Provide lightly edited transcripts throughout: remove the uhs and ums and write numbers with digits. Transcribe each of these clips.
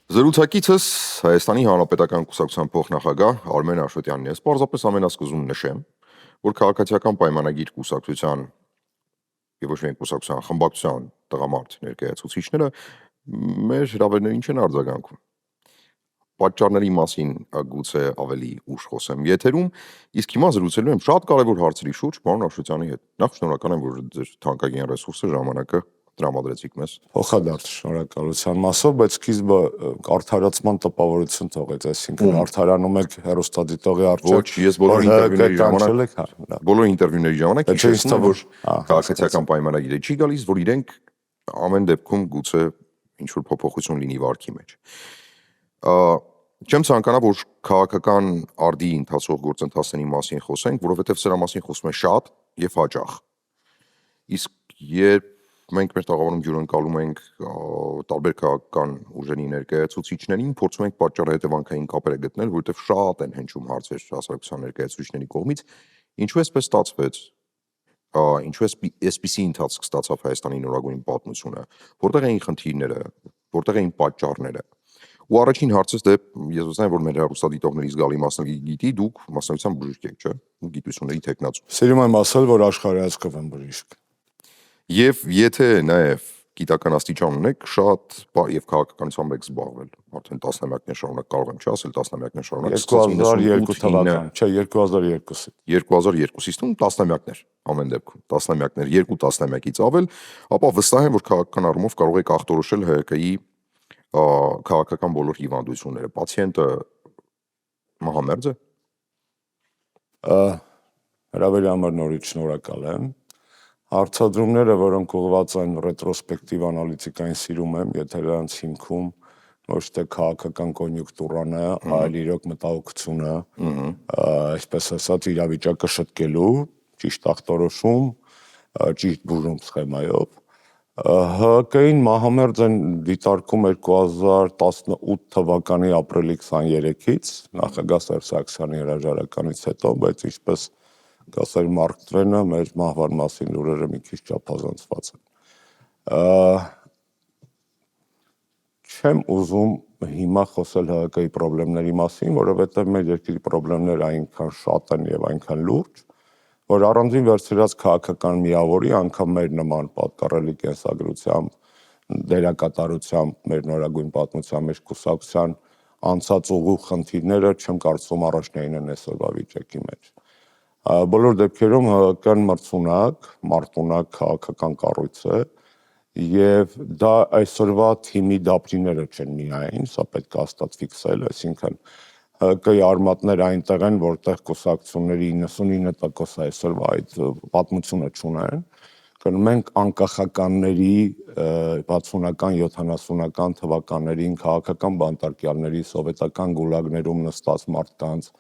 Զրուցակիցս Հայաստանի Հանրապետական կուսակցության փոխնախագահ Արմեն Աշոտյանն է։ Ես պարզապես ամենասկզում նշեմ, որ քաղաքացիական պայմանագիր կուսակցության եւ ոչ միայն կուսակցության խմբակցության տղամարդ ներկայացուցիչները մեր հրավերներին չեն արձագանքում։ Պատճառների մասին գուցե ավելի ուշ խոսեմ եթերում, իսկ հիմա զրուցելու եմ շատ կարևոր հարցերի շուրջ պարոն Աշոտյանի հետ։ Նախ շնորհակալ եմ, որ ձեր թանկագին ռեսուրսը ժամանակը տրամադրեցիք մեզ։ Փոխադարձ շնորհակալության մասով, բայց սկիզբը արդարացման տպավորություն թողեց, այսինքն արդարանում եք հեռուստադիտողի առջև։ Ոչ, ես բոլոր ինտերվյուների ժամանակ հիշեցնում եմ, որ քաղաքացիական պայմանագիրը չի գալիս, որ իրենք ամեն դեպքում գուցե ինչ-որ փոփոխություն լինի վարքի մեջ։ Չեմ ցանկանա, որ քաղաքական արդի ընթացող գործընթացների մասին խոսենք, որովհետև սրա մասին խոսում է շատ եւ հաճախ։ Իսկ երբ մենք մեր տաղավարում ջուրընկալում ենք տարբեր քաղաքական ուժերի ներկայացուցիչներին, փորձում ենք պատճառահետևանքային կապեր գտնել, որովհետև շատ են հնչում հարցեր հասարակության ներկայացուցիչների կողմից, ինչու էսպես ստացվեց, ինչու էսպիսի ընթացք ստացավ Հայաստանի նորագույն պատմությունը, որտեղ էին խնդիրները, որտեղ էին պատճառները։ Ու առաջին հարցս ես ուզում եմ, որ մեր հեռուստադիտողների զգալի մասը գիտի, դուք մասնագիտությամբ բժիշկ եք, չէ՞, գիտությունների թեկնածու։ Սիրում եմ ասել, որ աշխարհայացքով եմ բժիշկ։ Եվ եթե նաև գիտական աստիճան ունեք, շատ եւ քաղաքականությամբ եք զբաղվել, արդեն տասնամյակներ շարունակ կարող եմ չասել, տասնամյակներ շարունակ 2002 թվական, չէ, 2002-ից 2002-ից տուն տասնամյակներ, ամեն դեպքում, տասնամյակներ, երկու տասնամյակից ավել, ապա վստահ եմ, որ քաղաքական առումով կարող եք ախտորոշել ՀԿ-ի քաղաքական բոլոր հիվանդությունները։ Պացիենտը մահամերձ է։ Հրավերի համար նորից շնորհակալ եմ։ Հարցադրումները, որոնք ուղղված են ռետրոսպեկտիվ անալիտիկային սիրում եմ, եթե դրանց հիմքում ոչ թե քաղաքական կոնյունկտուրան է, այլ իրոք մտահոգությունը, այսպես ասած իրավիճակը շտկելու, ճիշտ ախտորոշում, ճիշտ բուժում սխեմայով։ ՀԿ-ին մահամերձ են դիտարկում 2018 թվականի ապրիլի 23-ից, նախագահ Սերժ Սարգսյանի հրաժարականից հետո, բայց ինչպես կասեր Մարկ Տվենը, մեր մահվան մասին լուրերը մի քիչ չափազանցված են։ Չեմ ուզում հիմա խոսել ՀԿ-ի խնդիրների մասին, որովհետև մեր երկրի խնդիրները այնքան շատ են եւ այնքան լուրջ, որ առանձին վերցրած քաղաքական միավորի անգամ մեր նման պատկառելի կենսագրությամբ, դերակատարությամբ, մեր նորագույն պատմության մեջ կուսակցության անցած ուղու խնդիրները չեմ կարծում առաջնային են այսօրվա վիճակի մեջ։ Բոլոր դեպքերում ՀԿ-ն մարտունակ քաղաքական կառույց է եւ դա այսօրվա թիմի դափնիները չեն միայն, սա պետք է հաստատ ֆիքսել, այսինքն ՀԿ-ի արմատները այնտեղ են, որտեղ կուսակցությունների 99% այսօրվա այդ պատմությունը չունեն, մենք անկախականների 60-ական, 70-ական թվականներին քաղաքական բանտարկյալների սովետական գուլագներում նստած մարդկանց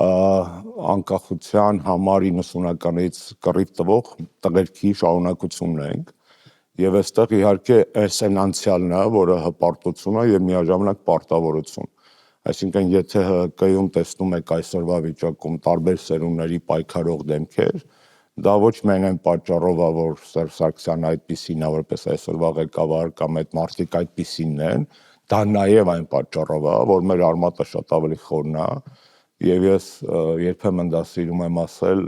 անկախության համար 90-ականից կռիվ տվող տղերքի շարունակությունն ենք եւ այստեղ իհարկե այն անցյալն է, որը հպարտություն է եւ միաժամանակ պարտավորություն։ Այսինքն եթե ՀԿ-ում տեսնում եք այսօրվա վիճակում տարբեր սերունդների պայքարող դեմքեր, դա ոչ միայն այն պատճառով է, որ Սերժ Սարգսյանը այդպիսին է, որպես այսօրվա ղեկավար կամ այդ մարդիկ այդպիսինն են, դա նաեւ այն պատճառով է, որ մեր արմատը շատ ավելի խորն է եւ ես երբեմն դա սիրում եմ ասել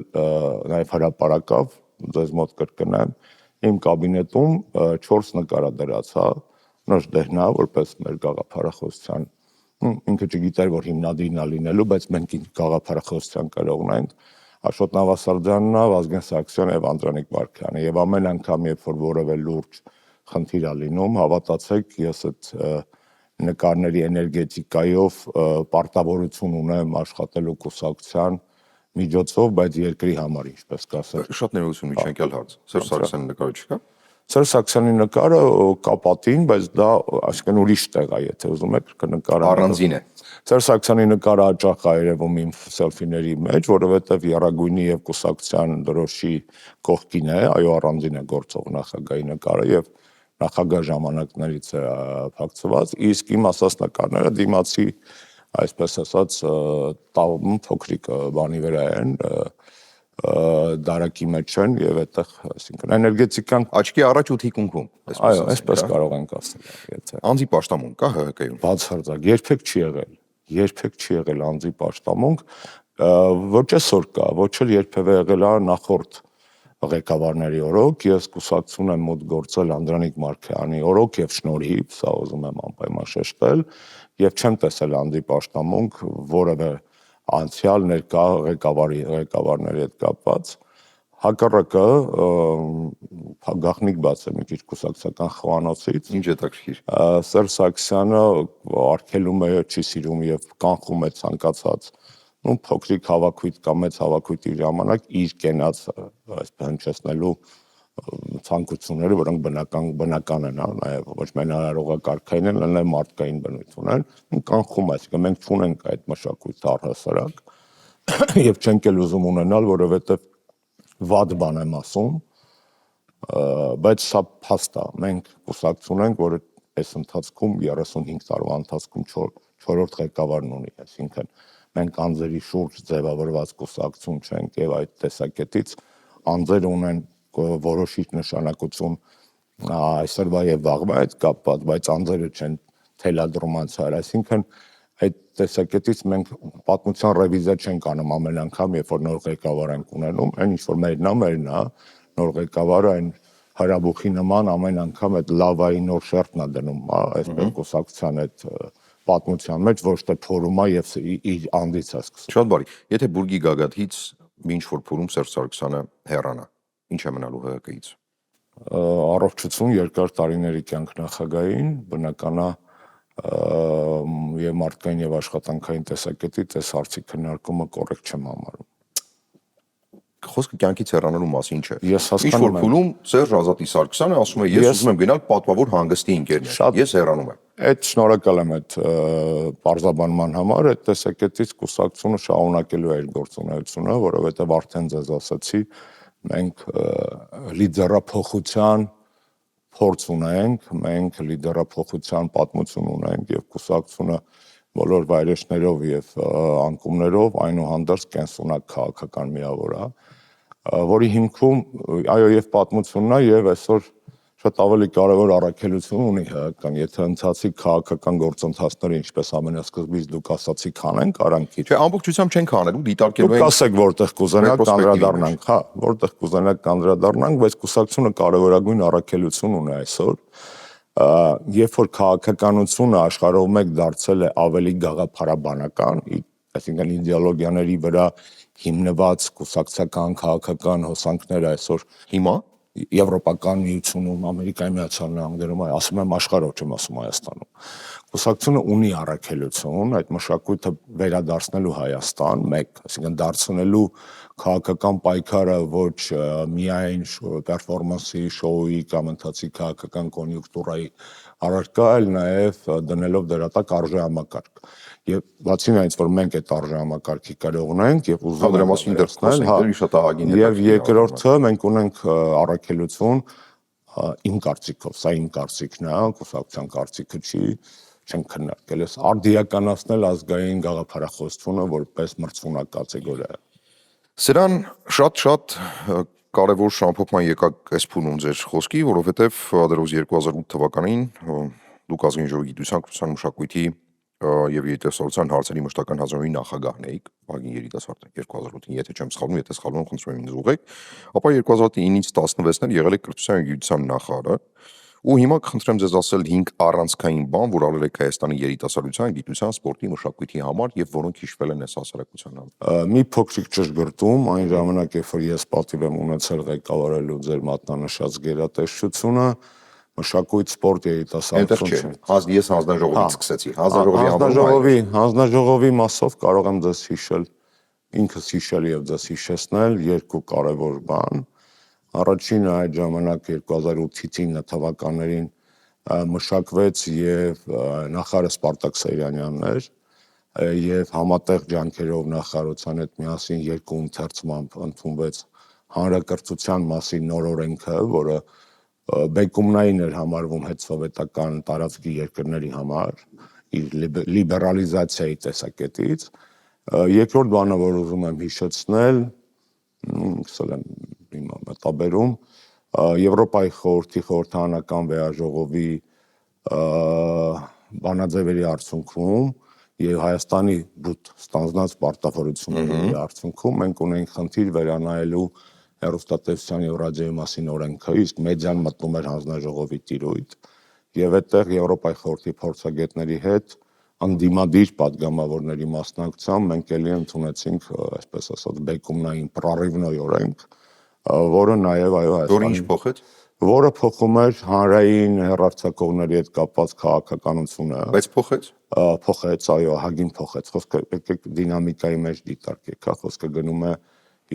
նաեւ հրապարակավ, ձեզ մոտ կրկնեմ, իմ կաբինետում 4 նկարադրած, նոր դեհնա, որպես մեր գաղափարախոսության, ինքը չգիտեր, որ հիմնադիրն է լինելու, բայց մենք գաղափարախոսության կրողն ենք, Աշոտ Նավասարդյանն է, Վազգեն Սարգսյանը եւ Անդրանիկ Վարդյանը եւ ամեն անգամ, երբ որ որևէ լուրջ խնդիր է լինում, հավատացեք, ես այդ նկարների էներգետիկայով պարտավորություն ունեմ աշխատելու կուսակցության միջոցով, բայց երկրի համար, ինչպես կասել։ Շատ ներողություն, միջանկյալ հարց։ Սերժ Սարգսյանի նկարը չկա։ Սերժ Սարգսյանի նկարը կա պատին, բայց դա այսինքն ուրիշ տեղ է, եթե ուզում եք, նկարը առանձին է։ Սերժ Սարգսյանի նկարը հաճախ է երևում իմ սելֆիների մեջ, որովհետև Եռագույնի եւ կուսակցության դրոշի կողքին է, այո, առանձին է գործող նախագահի նկարը եւ նախագահ ժամանակներից է փակցված, իսկ իմ ասած նկարները դիմացի, այսպես ասած, տաղում փոքրիկ բանի վրա են, դարակի մեջ են եւ այդտեղ, այսինքն էներգետիկան Աչքի առաջ ու թիկունքում, այո, այսպես կարող ենք ասել, եթե Անձի պաշտամունք կա ՀՀԿ-ում։ բացարձակ երբեք չի եղել անձի պաշտամունք, ոչ այսօր կա, ոչ էլ երբևէ եղել է նախորդ ղեկավարների օրոք, ես կուսակցություն եմ մոտ գործել Անդրանիկ Մարկոյանի օրոք եւ շնորհիվ, սա ուզում եմ անպայման շեշտել, եւ չեմ տեսել անձի պաշտամունք որևէ անցյալ ներկա ղեկավարների հետ կապված, հակառակը գաղտնիք բաց է մի քիչ կուսակցական խոհանոցից, Ինչ հետաքրքիր։ Սերժ Սարգսյանը արգելում է, չի սիրում եւ կանխում է ցանկացած փոքրիկ հավաքույթ կամ մեծ հավաքույթի ժամանակ իր կենաց այսպես հնչեցնելու ցանկությունները, որոնք բնական են, նաև ոչ միայն արարողակարգային են, այլև մարդկային բնույթ ունեն, կանխում է, այսինքն մենք չունենք այդ մշակույթը առհասարակ եւ չենք էլ ուզում ունենալ, որովհետեւ վատ բան եմ ասում, բայց սա փաստ է, մենք կուսակցություն ենք, որը այս ընթացքում 35 տարվա ընթացքում 4-րդ ղեկավարն ունի, այսինքն մենք անձերի շուրջ ձևավորված կուսակցություն չենք եւ այդ տեսակետից անձերը ունեն որոշիչ նշանակություն այսօրվա եւ վաղվա հետ կապված, բայց անձերը չեն թելադրման ցար, այսինքն այդ տեսակետից մենք պատմության ռևիզիա չենք անում ամեն անգամ, երբ որ նոր ղեկավար ենք ունենում, այն ինչ որ մերն է, նոր ղեկավարը այն հրաբուխի նման ամեն անգամ այդ լավայի նոր շերտն է դնում, այսպես կուսակցության այդ պատմության մեջ ոչ թե փորում է եւ իր անդից է սկսում։ Շատ բարի։ Եթե բուրգի գագաթից ինչ որ փորում Սերժ Սարգսյանը հեռանա, ինչ է մնալու ՀՀԿ-ից։ Առողջություն երկար տարիների կյանք նախագահային, բնական է եւ մարդկային եւ աշխատանքային տեսակետից այս հարցի քննարկումը կոռեկտ չեմ համարում։ Խոսքը կյանքից հեռանալու մասին չէ։ Ես Ինչ հասկանում որ փուլում Սերժ Ազատի Սարգսյանը ասում է, ես ուզում եմ գնալ պատվավոր հանգստի ընկերներ։ Ես հեռանում եմ։ Այդ շնորհակալ եմ այդ բարձաբանման համար, այդ տեսակետից կուսակցությունը շարունակելու է իր գործունեությունը, որովհետև արդեն ձեզ ասացի, մենք լիդերափոխության փորձ ունենք, մենք լիդերափոխության պատմություն ունենք եւ կուսակցությունը բոլոր վայրեջներով եւ անկումներով այնուհանդերձ կենսունակ քաղաքական միավոր է, որի հիմքում այո եւ պատմությունն է եւ այսօր շատ ավելի կարևոր առաքելություն ունի ՀՀԿ-ն, եթե ընթացիկ քաղաքական գործընթացները ինչպես ամենասկզբից դուք ասացիք անենք արանքի։ Չէ, ամբողջությամբ չենք անելու, դիտարկելու ենք։ Դուք ասեք որտեղ կուզենաք կանդրադառնանք, հա, որտեղ կուզենաք կանդրադառնանք, բայց կուսակցությունը կարևորագույն առաքելություն ունի այսօր։ Երբ որ քաղաքականությունը աշխարհով մեկ դարձել է ավելի գաղափարաբանական, այսինքն իդեոլոգիաների վրա հիմնված կուսակցական քաղաքական հոսանքները այսօր հիմա Եվրոպական միությունում, Ամերիկայի Միացյալ Նահանգներում, ասում եմ աշխարհով, չեմ ասում Հայաստանում։ Կուսակցությունը ունի առաքելություն այդ մշակույթը վերադարձնելու Հայաստան, մեկ, այսինքն դարձնելու քաղաքական պայքարը ոչ միայն պերֆորմանսի, շոուի կամ ընթացիկ քաղաքական կոնյունկտուրայի առարկա, այլ նաև դնելով դրատակ արժեհամակարգ։ Եվ բացի այնից, որ մենք այդ արժեհամակարգի կարող ունենք եւ ուզում ենք մասին դերքոսենք, շատ ահագին է։ Եվ երկրորդը մենք ունենք առաքելություն, իմ կարծիքով, սա իմ կարծիքն է, կուսակցության կարծիքը չի, չենք քննարկել, ես արդիականացնել ազգային գաղափարախոսությունը որպես մրցունակ կատեգորիա։ Սրան շատ կարևոր շամփոփման եկակ այս փուլում ձեր խոսքի, որովհետև դեռ 2008 թվականին դուք ազգային ժողովի գիտության, կրթության, մշակույթի եւ երիտասարդության հարցերի մշտական հանձնաժողովի նախագահն էիք, Վագին երիտասարդ 2008-ին, եթե չեմ սխալվում, եթե սխալվում եմ, խնդրում եմ ինձ ուղղեք, ապա 2009-ից 16-ներ եղել եք կրթության եւ գիտության նախարար, ու հիմա կխնդրեմ ձեզ ասել 5 առանցքային բան, որ արել եք Հայաստանի երիտասարդության, գիտության, սպորտի, մշակույթի համար եւ որոնք հիշվել են այս հասարակության համար։ Մի փոքրիկ ճշգրտում, այն ժամանակ, երբ որ ես պատիվ եմ ունեցել ղեկավարելու ձեր մատնանշած գերատեսչությունը, մշակույթ, սպորտ, երիտասարդություն։ Ես հանձնաժողովից սկսեցի։ Հանձնաժողովի մասով կարող եմ ձեզ հիշել, ինքս հիշել եւ ձեզ հիշեցնել երկու կարևոր բան։ Առաջինը այդ ժամանակ 2008-ից 9 թվականներին մշակվեց եւ նախարար Սպարտակ Սեյրանյանն էր եւ համատեղ ջանքերով նախարարության հետ միասին երկու ընթերցմամբ ընդունվեց հանրակրթության մասին նոր օրենքը, որը բեկումնային էր համարվում հետսովետական տարածքի երկրների համար իր լիբերալիզացիայի տեսակետից։ Երկրորդ բանը, որ ուզում եմ հիշեցնել, սկսել եմ հիմա մտաբերում Եվրոպայի խորհրդի խորհրդարանական վեաժողովի բանաձևերի արդյունքում եւ Հայաստանի բուտ ստանձնած պարտավորությունների արդյունքում մենք ունենք խնդիր վերանայելու հեռուստատեսության եւ ռադիոյի մասին օրենքը, իսկ մեդիան մտնում էր հանձնաժողովի տիրույթ եւ այդտեղ Եվրոպայի խորհրդի փորձագետների հետ անդիմադիր падգամավորների մասնակցությամբ մենք ելի ընդունեցինք, այսպես ասած, բեկումնային պրարիվնոյ օրենք, որը նաեւ այո Որը ինչ փոխեց։ որը փոխում էր հանրային հեռարձակողների հետ կապված քաղաքականությունը։ Բայց փոխեց։ Փոխեց, այո, հագին փոխեց։ Խոսքը եկեք դինամիկայի մեջ դիտարկեք, հա, խոսքը գնում է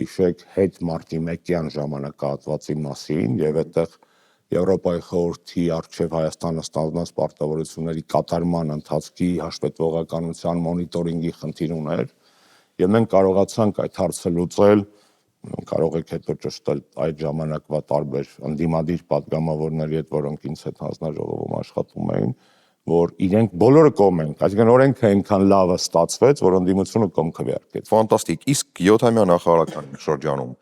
հիշեք հետ մարտի 1-յան ժամանակահատվածի մասին եւ այդտեղ Եվրոպայի խորհրդի արչեւ Հայաստանը ստանձնած պարտավորությունների կատարման ընթացքի հաշվետվողականության մոնիտորինգի խնդիր ուներ եւ մենք կարողացանք այդ հարցը լուծել, կարող եք հետո ճշտել այդ ժամանակվա տարբեր անդիմադիր падգամավորների հետ, որոնք ինձ հետ հանձնաժողովում աշխատում էին, որ իրենք բոլորը կողմ են, այսինքն օրենքը այնքան լավը ստացվեց, որ ընդդիմությունը կողմ քվեարկեց։ Ֆանտաստիկ։ Իսկ 7-ամյա նախարարական շրջանում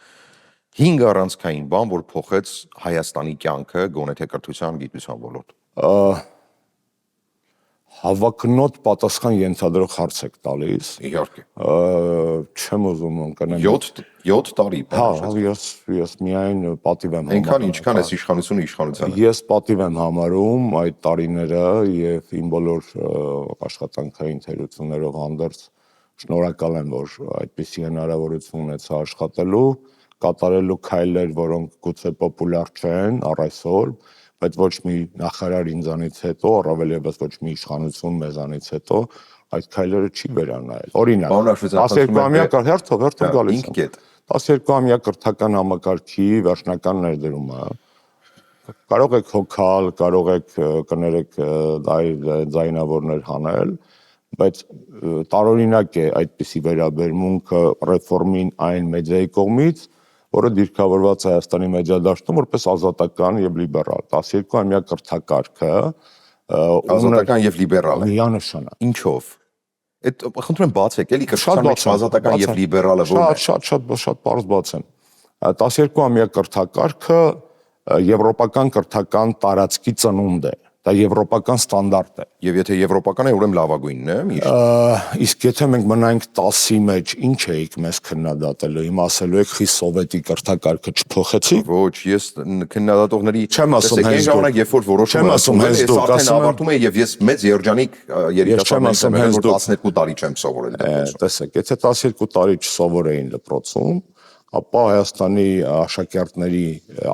5 առանցքային բան, որ փոխեց Հայաստանի կյանքը, գոնե թե կրթության, գիտության ոլորտ։ Հավակնոտ պատասխան ենթադրող հարց եք տալիս։ Իհարկե։ Չեմ ուզում ընկնեմ։ 7 տարի։ Հա, ես միայն պատիվ եմ համարում։ Այնքան ինչքան էս իշխանությունը իշխանության։ Ես պատիվ եմ համարում այդ տարիները եւ իմ բոլոր աշխատանքային թերություններով հանդերձ շնորհակալ եմ, որ այդպիսի հնարավորություն ունեցա աշխատելու, կատարելու քայլեր, որոնք գուցե պոպուլյար չեն առ այսօր, բայց ոչ մի նախարար ինձանից հետո, առավել եւս ոչ մի իշխանություն մեզանից հետո այդ քայլերը չի վերանայել։ Օրինակ, 12-ամյա հերթով գալիս եմ։ 12-ամյա կրթական համակարգի վերջնական ներդրումը կարող եք հոգալ, կարող եք կներեք ձայնավորներ հանել, բայց տարօրինակ է այդպիսի վերաբերմունքը ռեֆորմին այն մեդիայի կողմից, որը դիրքավորված Հայաստանի մեդիա դաշտում որպես ազատական եւ լիբերալ 12-ամյա կրթակարգը ազատական եւ լիբերալ է միանշանակ ինչով այդ խնդրում եմ բացեք էլի կրթության մեջ ազատական եւ լիբերալը ո՞րն է շատ բարձ բացեմ 12-ամյա կրթակարգը եվրոպական կրթական տարածքի ծնունդ է դա եվրոպական ստանդարտ է եւ եթե եվրոպական է ուրեմն լավագույնն է միշտ իսկ եթե մենք մնանք 10-ի մեջ ինչ էիք մեզ քննադատելու հիմա ասելու եք խի սովետի կրթակարգը չփոխեցի ոչ ես քննադատողների չեմ ասում հենց ժամանակ երբ որ որոշում ես արդեն ավարտում եմ եւ ես մեծ երջանիկ երիտասարդ եմ որ 12 տարի չեմ սովորել դպրոցում տեսեք եթե 12 տարի չսովորեին դպրոցում ապա Հայաստանի աշակերտների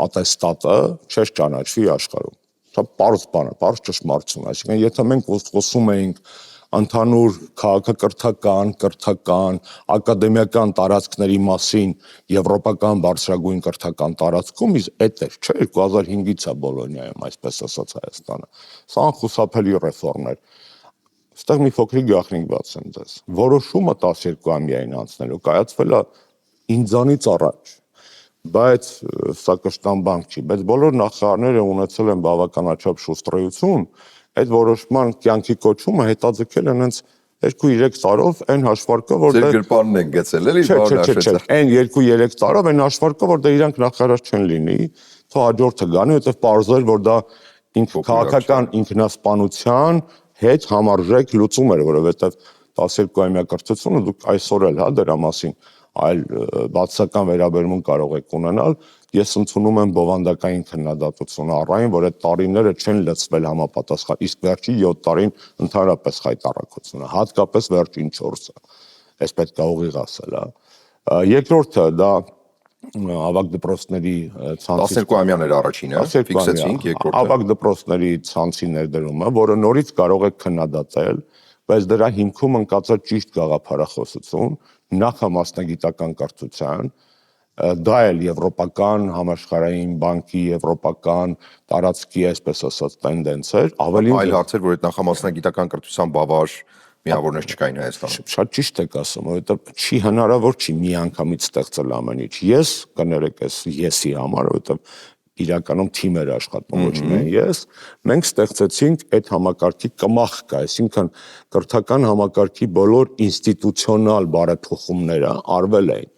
ատեստատը չէր ճանաչվի աշխարհում Դա պարզ բան է, պարզ ճշմարտություն, այսինքն եթե մենք խոսում էինք ընդհանուր քաղաքակրթական, կրթական, ակադեմիական տարածքների մասին եվրոպական բարձրագույն կրթական տարածքում, իսկ էդ էր, չէ, 2005-ից է Բոլոնիայում, այսպես ասած Հայաստանը։ Սա անխուսափելի ռեֆորմ էր։ Այստեղ մի փոքրիկ գաղտնիք բացեմ ձեզ։ Որոշումը 12-ամյային անցնելու կայացվել է ինձանից առաջ բայց սա կշտան բանկ չի, բայց բոլոր նախարարները ունեցել են բավականաչափ շուստրայություն, այդ որոշման կյանքի կոչումը հետաձգել են հենց 2-3 տարով այն հաշվարկը, որտեղ Ձեր գրպանն են գցել, էլի բան հաշվեցել։ Այն 2-3 տարով այն հաշվարկը, որտեղ իրանք նախարար չեն լինի, թող հաջորդը գանի, որտեղ պարզել, որ դա քաղաքական ինքնասպանության հետ համարժեք լուծում էր, որովհետև 12-ամյա կրթությունը դուք այսօր էլ հա դրա մասին այլ բացական վերաբերմունք կարող եք ունենալ, ես ընդունում եմ բովանդակային քննադատությունը առայն, որ այդ տարիները չեն լցվել համապատասխան, իսկ վերջի 7 տարին ընդհանրապես խայտառակությունը, հատկապես վերջին 4-ը, այս պետք է ուղիղ ասել, երկրորդը դա ավագ դպրոցների ցանցի 12-ամյան էր առաջինը, ֆիքսեցինք, երկրորդը ավագ դպրոցների ցանցի ներդրումը, որը նորից կարող եք քննադատել, բայց դրա հիմքում ընկած է ճիշտ գաղափարախոսություն, նախամասնագիտական կրթության, դա էլ եվրոպական համաշխարհային բանկի եվրոպական տարածքի այսպես ասած տենդենս էր, ավելի այլ հարցեր, որ այդ նախամասնագիտական կրթության բավարար միավորներ չկային Հայաստանում։ Շատ ճիշտ եք ասում, որովհետև չի հնարավոր չի մի անգամից ստեղծել ամեն ինչ։ Ես կներեք եսի համար, որովհետև իրականում թիմ էր աշխատում, ոչ միայն ես, մենք ստեղծեցինք այդ համակարգի կմախքը, այսինքն կրթական համակարգի բոլոր ինստիտուցիոնալ բարեփոխումները արվել էին։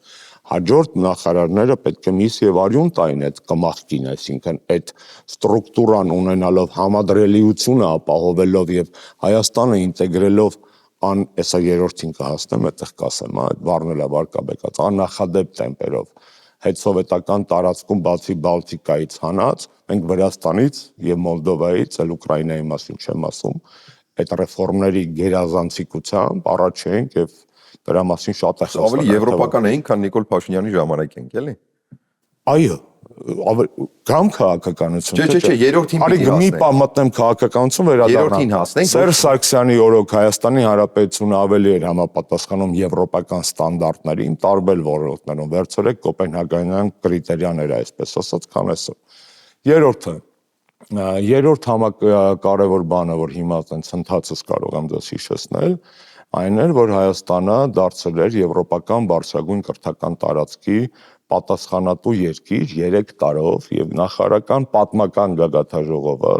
Հաջորդ նախարարները պետք է միս եւ արյուն տային այդ կմախքին, այսինքն այդ ստրուկտուրան ունենալով, համադրելիությունը ապահովելով եւ Հայաստանը ինտեգրելով հեսա երրորդին կհասնեմ, այդտեղ կասեմ, այդ բառն էլ վարկաբեկած, աննախադեպ տեմպերով հետսովետական տարածքում բացի Բալտիկայից հանած, մենք Վրաստանից եւ Մոլդովայից, այլ Ուկրաինայի մասին չեմ ասում, այդ ռեֆորմների գերազանցիկությամբ առաջ ենք եւ դրա մասին շատ է խոսվել։ Ավելի եվրոպական էին, քան Նիկոլ Փաշինյանի ժամանակ ենք, էլի։ Այո, կամ քաղաքականություն։ Չէ, երրորդին պիտի հասնենք։ Արի մի բան մտնեմ քաղաքականություն վերադառնամ։ Երրորդին հասնենք։ Սերժ Սարգսյանի օրոք Հայաստանի Հանրապետությունը ավելի էր համապատասխանում եվրոպական ստանդարտներին, տարբեր ոլորտներում, վերցրեք Կոպենհագենյան կրիտերիաները, այսպես ասած, քան այսօր։ Երրորդ կարևոր բանը, որ հիմա այդպես ընթացս կարող եմ դες հիշեցնել, այն էր, որ Հայաստանը դարձել էր եվրոպական բարձրագույն կրթական տարածքի պատասխանատու երկիր 3 տարով եւ նախարարական պատմական գագաթաժողովը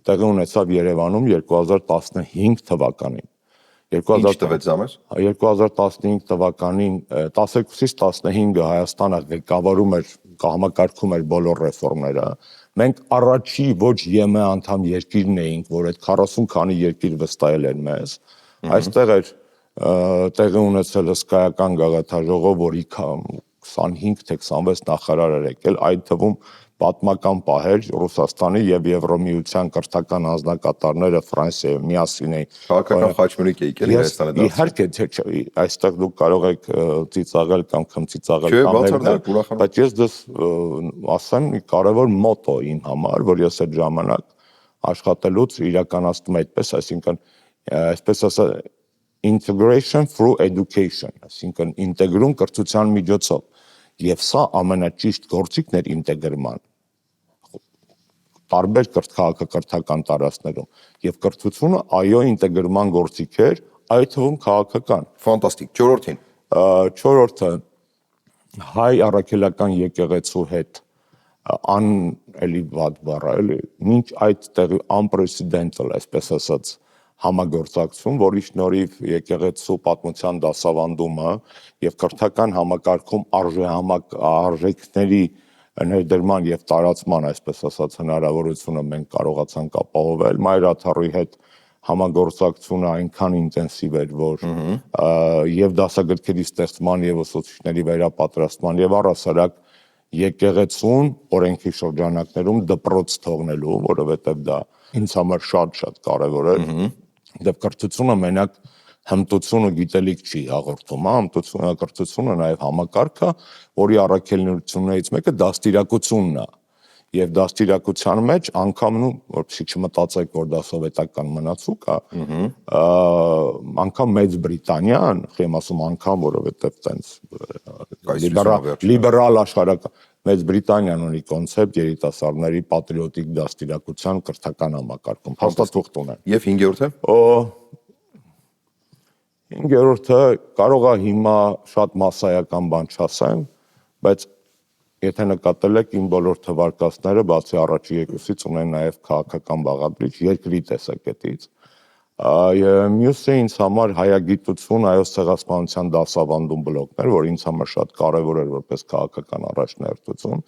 տեղի ունեցավ Երևանում 2015 թվականին։ Ինչ տվեց ամես։ 2015 թվականին 12-ից 15-ը Հայաստանը ղեկավարում էր, համակարգում էր բոլոր ռեֆորմները։ Մենք առաջի ոչ ԵՄ անդամ երկիրն էինք, որ այդ 40 քանի երկիր վստահել էր մեզ։ Այստեղ էր տեղի ունեցել հսկայական գագաթաժողով, որի 25 թե 26 նախարար էր եկել, այդ թվում պատմական պահեր Ռուսաստանի եւ Եվրոմիության կրթական անձնակատարները Ֆրանսիայում միասին էին։ Քաղաքական խաչմերուկ եք եկել Հայաստանը դարձել։ Իհարկե, այստեղ դուք կարող եք ծիծաղել կամ քմծիծաղել կամ բայց ես դες ասեմ մի կարևոր մոտո իմ համար, որ ես այդ ժամանակ աշխատելուց իրականացնում այդպես, այսինքն այսպես ասած integration through education, այսինքն ինտեգրում կրթության միջոցով։ Եվ սա ամենաճիշտ գործիքն էր ինտեգրման տարբեր քաղաքակրթական տարածքներում եւ կրթությունը այո ինտեգրման գործիք էր, այդ թվում քաղաքական։ Ֆանտաստիկ։ Չորրորդը հայ առաքելական եկեղեցու հետ էլի վատ բառ էլի մինչ այդ տեղի unprecedented, այսպես ասած համագործակցություն, որի շնորհիվ եկեղեցու պատմության դասավանդումը եւ կրթական համակարգում արժեքների ներդրման եւ տարածման, այսպես ասած, հնարավորությունը մենք կարողացանք ապահովել Մայրաթառի հետ համագործակցությունը այնքան ինտենսիվ էր, որ եւ դասագրքերի ստեղծման եւ ուսուցիչների վերապատրաստման եւ առհասարակ եկեղեցուն օրենքի շրջանակներում դպրոց թողնելու, որովհետեւ դա ինձ համար շատ կարեւոր է։ Դեպ կրթությունը մենակ հմտություն ու գիտելիք չի հաղորդում, կրթությունը նաև համակարգ է, որի առաքելություններից մեկը դաստիարակությունն է։ Եվ դաստիարակության մեջ անգամ որպեսզի չմտածեք, որ դա սովետական մնացուկ է, անգամ Մեծ Բրիտանիան, եմ ասում անգամ, որովհետև տենց լիբերալ աշխարհական Մեծ Բրիտանիան ունի կոնցեպտ երիտասարդների պատրիոտիկ դաստիարակության կրթական համակարգում, հաստատուղթ ունեն։ Եվ 5-րդը։ 5-րդը կարող է հիմա շատ մասսայական բան չասեմ, բայց եթե նկատել եք իմ բոլոր թվարկածները, բացի առաջի երկուսից ունեն նաև քաղաքական բաղադրիչ երկրի տեսակետից։ Մյուսը ինձ համար հայագիտություն, հայոց ցեղասպանության դասավանդում բլոկներ, որ ինձ համար շատ կարևոր էր որպես քաղաքական առաջնահերթություն,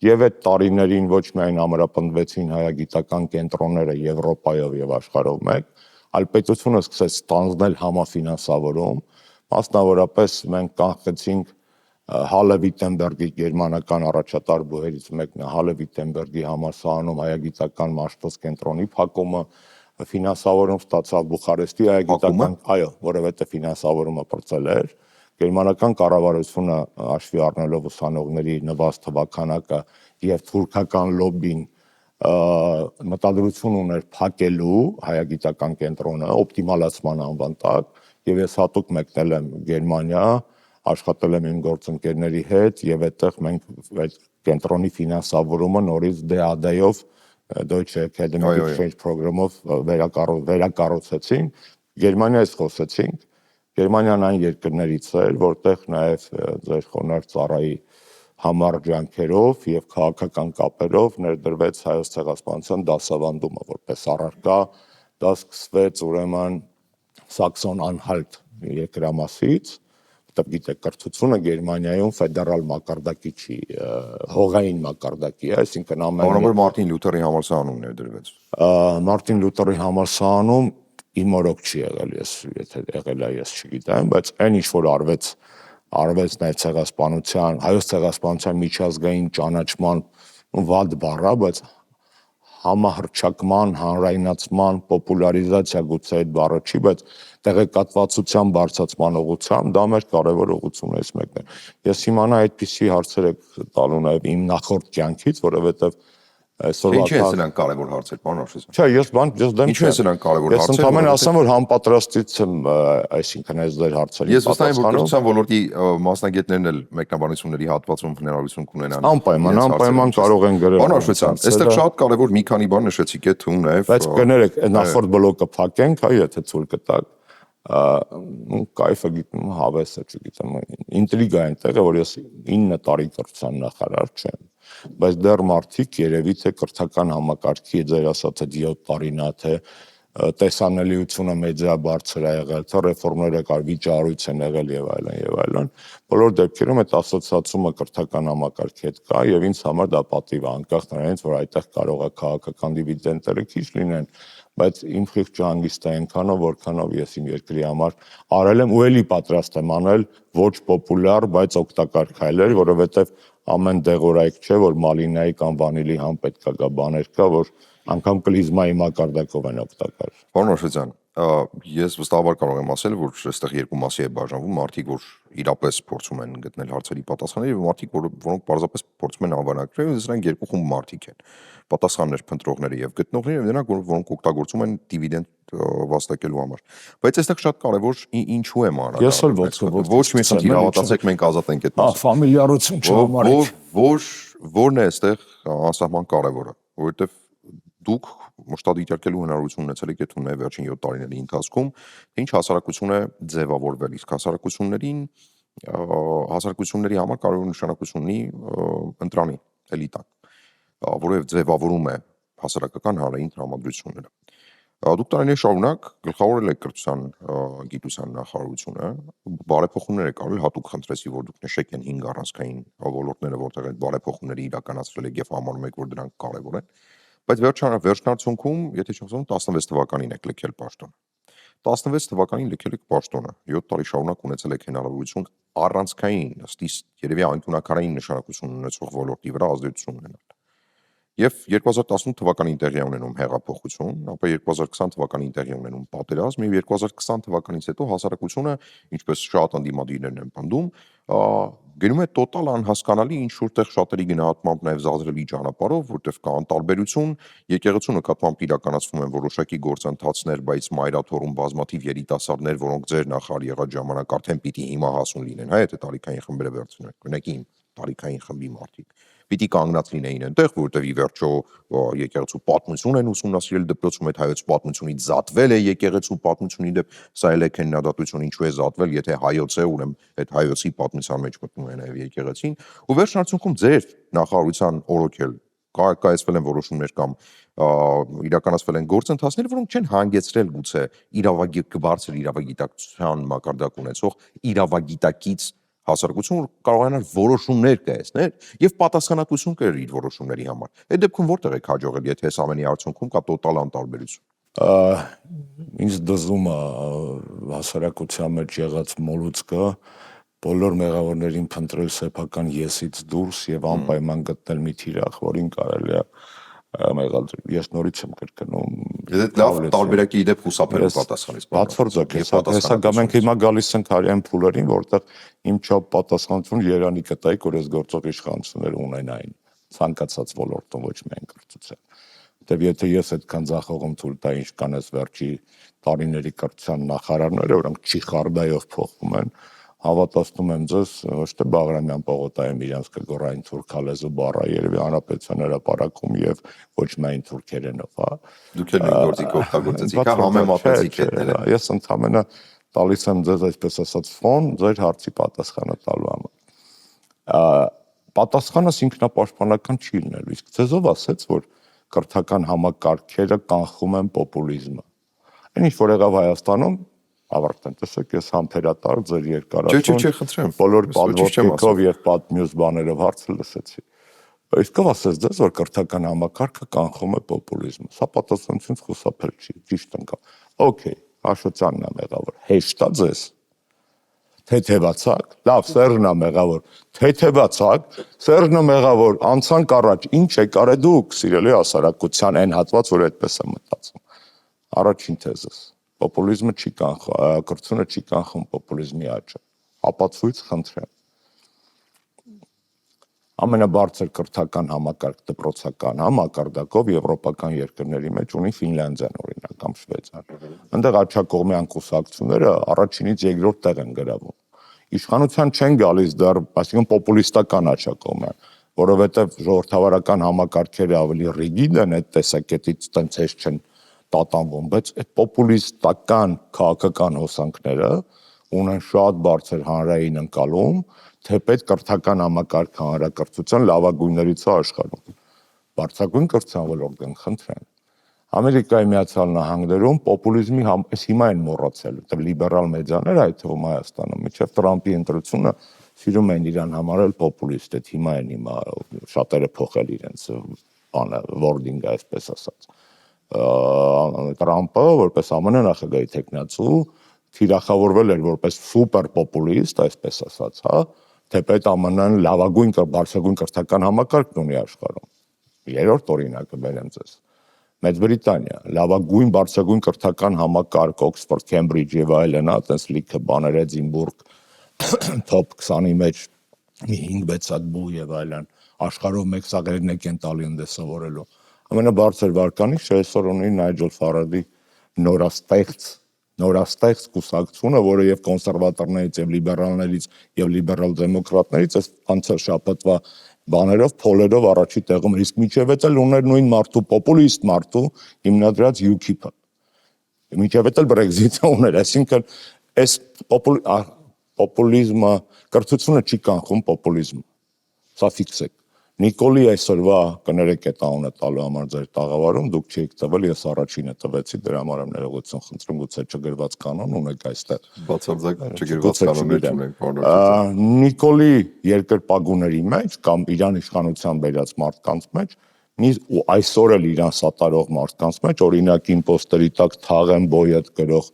եւ այդ տարիներին ոչ միայն ամրապնդվեցին հայագիտական կենտրոնները Եվրոպայով եւ աշխարհով մեկ, այլ պետությունը սկսեց ստանձնել համաֆինանսավորում, մասնավորապես մենք կանխեցինք Հալը Վիտենբերգի գերմանական առաջատար բուհերից մեկն է Հալը Վիտենբերգի համալսարանում հայագիտական մաշտոց կենտրոնի փակումը, ֆինանսավորում ստացավ Բուխարեստի հայագիտական, այո, որովհետեւ ֆինանսավորումը պրծել էր, գերմանական կառավարությունը հաշվի առնելով ուսանողների նվազ թվաքանակը եւ թուրքական լոբին մտադրություն ուներ փակելու հայագիտական կենտրոնը օպտիմալացման անվան տակ եւ ես հատուկ մեկնել եմ Գերմանիա, աշխատել եմ իմ գործընկերների հետ եւ այդտեղ մենք այդ կենտրոնի ֆինանսավորումը նորից DAAD-ով Deutsche Academy of Exchange Program-ով վերակառուցեցինք, Գերմանիայից խոսեցինք, Գերմանիան այն երկրներից էր, որտեղ նաեւ ձեր խոնարհ ծառայի համառ ջանքերով եւ քաղաքական կապերով ներդրվեց հայոց ցեղասպանության դասավանդումը որպես առարկա, դա սկսվեց ուրեմն Սաքսոն-Անհալտ երկրամասից, գիտեք, կրթությունը Գերմանիայում ֆեդերալ մակարդակի չի, հողային մակարդակի է, այսինքն Բանավոր Մարտին Լյութերի համալսարանումն էր դրվեց։ Մարտին Լյութերի համալսարանում իմ օրոք չի եղել, եթե եղել է, ես չգիտեմ, բայց այն ինչ որ արվեց նաև ցեղասպանության, հայոց ցեղասպանության միջազգային ճանաչման վատ բառ է, բայց համահռչակման, հանրայնացման, պոպուլարիզացիա գուցե այդ բառը չի, բայց տեղեկատվացության բարձրացման ուղղությամբ դա մեր կարևոր ուղղություններից մեկն է։ Ես իմանա այդպիսի հարցեր եք տալու նաև իմ նախորդ կյանքից, որովհետև այսօրվա Ինչու են սրանք կարևոր հարցեր, պարոն Աշոտյան։ Չէ, ես դեմ Ինչու են սրանք կարևոր հարցեր։ Ես ընդհանրապես ասեմ, որ համապատրաստից եմ, այսինքն այս ձեր հարցերին Ես վստահ եմ, որ կրթության ոլորտի մասնագետներն էլ մեկնաբանությունների հատվածում հնարավորություն կունենան։ Անպայման կարող են գրել։ Պարոն Աշոտյան, այստեղ շատ կարևոր մի քանի բան նշեցիք, այդ թվում նաև։ Բայց կներեք, նախորդ բլոկը փակենք, հա, եթե ցույց կտակ, կայֆը գիտեմ, հավեսը, չգիտեմ, ինտրիգա է այնտեղ, որ ես 9 տարի կրթության նախարար չեմ, բայց դեռ մարդիկ երևի թե կրթական համակարգի ձեր ասած այդ 7 տարին է, թե տեսանելիությունը մեծա բարձր է եղել, թե ռեֆորմները կար, վիճահարույց են եղել եւ այլն, բոլոր դեպքերում այդ ասոցիացումը կրթական համակարգի հետ կա եւ ինձ համար դա պատիվ է, անկախ նրանից, որ այդտեղ կարող է քաղաքական դիվիդենտները քիչ լինեն, բայց իմ խիղճը հանգիստ է այնքանով, որքանով ես իմ երկրի համար արել եմ ու էլի պատրաստ եմ անել ոչ պոպուլյար, բայց օգտակար քայլեր, որովհետեւ ամեն դեղորայք չէ, որ մալինայի կամ վանիլի համ պետքա գա բաներ կա, որ անգամ կլիզմայի մակարդակով են օգտակար։ Պարոն Աշոտյան, ես վստահաբար կարող եմ ասել, որ այստեղ երկու մասի է բաժանվում, մարդիկ, որ իրապես փորձում են գտնել հարցերի պատասխանները, եւ մարդիկ, որոնք պարզապես փորձում են անվանակրել, եւ սրանք երկու խումբ մարդիկ են։ Պատասխաններ փնտրողները եւ գտնողները եւ նրանք, որոնք օգտագործում են դիվիդենդ վաստակելու համար։ Բայց այստեղ շատ կարևոր ինչու եմ անում։ Ես էլ ոչ մի խնդիր, հավատացեք, մենք ազատ ենք այդ մասը։ Ֆամիլիարություն չհամարեք։ Որն է այստեղ անսահման կարևորը, որովհետեւ դուք մշտադիտարկելու հնարավորություն ունեցել եք այդ ունե վերջին 7 տարիների ընթացքում, թե ինչ հասարակություն է ձևավորվել, իսկ հասարակությունների համար կարող նշանակություն ունի ընտրանի էլիտան, որով ձևավորում է հասարակական հանրային տրամադրությունները։ Դուք տարիներ շարունակ գլխավորել եք կրթության գիտության նախարարությունը, բարեփոխումներ եք արել, հատուկ խնդրեցի, որ դուք նշեք այն 5 առանցքային ոլորտները, որտեղ այդ բարեփոխումները իրականացրել եք եւ համարում եք, որ դրանք կարեւոր են։ Բայց վերջնարդյունքում, եթե չեմ ասում, 16 թվականին եք լքել պաշտոնը։ 16 թվականին լքել եք պաշտոնը, 7 տարի շարունակ ունեցել եք հնարավորություն առանցքային, ըստ երևի անկյունաքարային նշանակություն ունեցող ոլորտի վրա ազդեցություն ունենալ։ Եվ 2018 թվականին տեղի ունենում հեղափոխություն, ապա 2020 թվականին տեղի ունենում պատերազմ եւ 2020 թվականից հետո հասարակությունը, ինչպես շատ անդիմադիրներն են պնդում, գնում է տոտալ անհասկանալի ինչ որտեղ շատերի գնահատմամբ նաև զազրելի ճանապարհով, որտեղ կա անտարբերություն, եկեղեցու նկատմամբ իրականացվում են որոշակի գործընթացներ, բայց մայրաթորում բազմաթիվ երիտասարդներ, որոնք ձեր նախարար եղած ժամանակ արդեն պիտի հիմա հասուն լինեն, հա, եթե տարիքային խմբերը վերցնենք, օրինակ իմ տարիքային խմբի մարդիկ պիտի կանգնած լինեին այնտեղ, որտեղ ի վերջո եկեղեցու պատմություն են ուսումնասիրել դպրոցում, այդ հայոց պատմությունից զատվել է եկեղեցու պատմությունի դեպ, սա էլ է քննադատություն, ինչու է զատվել, եթե հայոց է, ուրեմն այդ հայոցի պատմության մեջ մտնում է նաև եկեղեցին, ու վերջնարդյունքում ձեր նախարարության օրոքել կայացվել են որոշումներ կամ իրականացվել են գործընթացներ, որոնք չեն հանգեցրել գուցե բարձր իրավագիտակցության մակարդակ ունեցող իրավագիտակից հասարակություն, որ կարողանար որոշումներ կայացնել եւ պատասխանատվություն կրել իր որոշումների համար։ Այդ դեպքում որտեղ եք հաջողել, եթե այս ամենի արդյունքում կա տոտալ անտարբերություն։ Ինձ դժում է հասարակության մեջ եղած մոլուցկը բոլոր մեղավորներին փնտրել սեփական եսից դուրս եւ անպայման գտնել մի թիրախ, որին կարելի է մեղադրել։ Ես նորից եմ կրկնում։ Եթե լավ տարբերակի դեպ խուսափելու պատասխանից։ Բացարձակ հեսա մենք հիմա գալիս ենք հարյան փուլերին, որտեղ իմ չափ պատասխանատվություն Երանի կտայի, որ այս գործող իշխանությունները ունենային ցանկացած ոլորտում, ոչ միայն կրթության։ Որտեւ եթե ես այդքան ձախողում թույլ տայի, ինչ կանես վերջի տարիների կրթության նախարարները, որոնք չիխարդայով փոխվում են, հավատացնում եմ ձեզ, ոչ թե Բաղրամյան պողոտայում իրենց կգորային թուրքալեզու բառը երևի հանրապետության հրապարակում եւ ոչ միայն թուրքերենով, հա։ Դուք էլ նույն գործիք օգտագործեցիք, հա, համեմատեցիք հետները։ Ես ընդհանրապես տալիս եմ ձեզ այսպես ասած ֆոն ձեր հարցի պատասխանը տալու համար։ Պատասխանս ինքնապաշտպանական չի լինելու, իսկ ձեզով ասեց, որ կրթական համակարգերը կանխում են պոպուլիզմը։ Այն ինչ որ եղավ Հայաստանում, ավարտեն, տեսեք, ես համբերատար ձեր Չէ, երկարացում խնդրեմ։ բոլոր Ես ոչ չեմ պատվոտիկով եւ պատմյուս բաներով հարցը լսեցի։ Իսկ ասես դες որ կրթական համակարգը կանխում է պոպուլիզմը։ Սա պատասխանատվությունից խուսափել չի, ճիշտ ընկա։ Okay, Աշոտյանն է մեղավոր։ Հեշտ է ձեզ։ Թեթևացակ, լավ, Սերժն է մեղավոր։ Թեթևացակ, Սերժն է մեղավոր, անցանք առաջ, ինչ եք արել դուք, սիրելի հասարակության այն հատված, որ այդպես է մտածում։ Առաջին թեզս։ Պոպուլիզմը չի կանխում, կրթությունը չի կանխում պոպուլիզմի աճը։ Ապացույց խնդրեմ։ Ամենաբարձր կրթական համակարգ դպրոցական համակարգով եվրոպական երկրների մեջ ունի Ֆինլանդիան օրինակ կամ Շվեյցարիան։ Այնտեղ աչակողմյան կուսակցությունները առաջինից երկրորդ տեղ են գրավում։ Իշխանության չեն գալիս դեռ, այսինքն պոպուլիստական աչակողմյան, որովհետև ժողովրդավարական համակարգերը ավելի ռիգիդ են այդ տեսակետից տենց հեշտ չեն տատանվում, բայց այդ պոպուլիստական քաղաքական հոսանքները ունեն շատ բարձր հանրային ընկալում, թեպետ կրթական համակարգ հանրակրթության լավագույններից է աշխարհում։ Բարձրագույն կրթության ոլորտում խնդրեմ։ Ամերիկայի Միացյալ Նահանգներում պոպուլիզմի հիմա են մոռացել, որտեղ լիբերալ մեդիաները, այդ թվում Հայաստանում, մինչև Տրամպի ընտրությունը սիրում են իրան համարել պոպուլիստ, այդ հիմա շատերը փոխել իրենց բանը, wording-ը, այսպես ասած։ Տրամպը, որպես ԱՄՆ նախագահի տեխնացու, թիրախավորվել էր որպես սուպեր պոպուլիստ, այսպես ասած, հա, թեպետ ԱՄՆ-ն լավագույն բարձրագույն կրթական համակարգն ունի աշխարհում։ Երրորդ օրինակը բերեմ ձեզ։ Մեծ Բրիտանիա, լավագույն բարձրագույն կրթական համակարգ, Օքսֆորդ, Քեմբրիջ եւ այլն, այտենց լիքը բաներ, Էդինբուրգ, top 20-ի մեջ մի 5-6 հատ բու եւ այլն, աշխարհում մեկ սաղերնեք են տալի ընդ սովորելու։ Ամենաբարձր վարկանիշը այսօր ունի Նայջել Ֆարադի նորաստեղծ կուսակցությունը, որը եւ կոնսերվատորներից եւ լիբերալներից եւ լիբերալ դեմոկրատներից այս անցյալ շաբաթվա բաներով, փոլերով առաջի տեղում, իսկ միջև էլ ուներ նույն մարդու պոպուլիստ մարդու հիմնադրած UKIP-ը։ Միջև էլ Brexit-ը ուներ, այսինքն այս պոպուլիզմը, կրթությունը չի կանխում պոպուլիզմը։ Սա ֆիքսեք։ Նիկոլի այսօրվա կներեք այդ անունը տալու համար ձեր տաղավարում, դուք չեք տվել, ես առաջինը տվեցի, դրա համար եմ ներողություն խնդրում, գուցե չգրված կանոն ունեք այստեղ։ Բացարձակ չգրված կանոններ չունենք, պարոն։ Նիկոլի երկրպագուների մեջ կամ իրան իշխանության բերած մարդկանց մեջ, ու այսօր էլ իրան սատարող մարդկանց մեջ, օրինակ իմպոստերի տակ թաղեն բոյետ գրող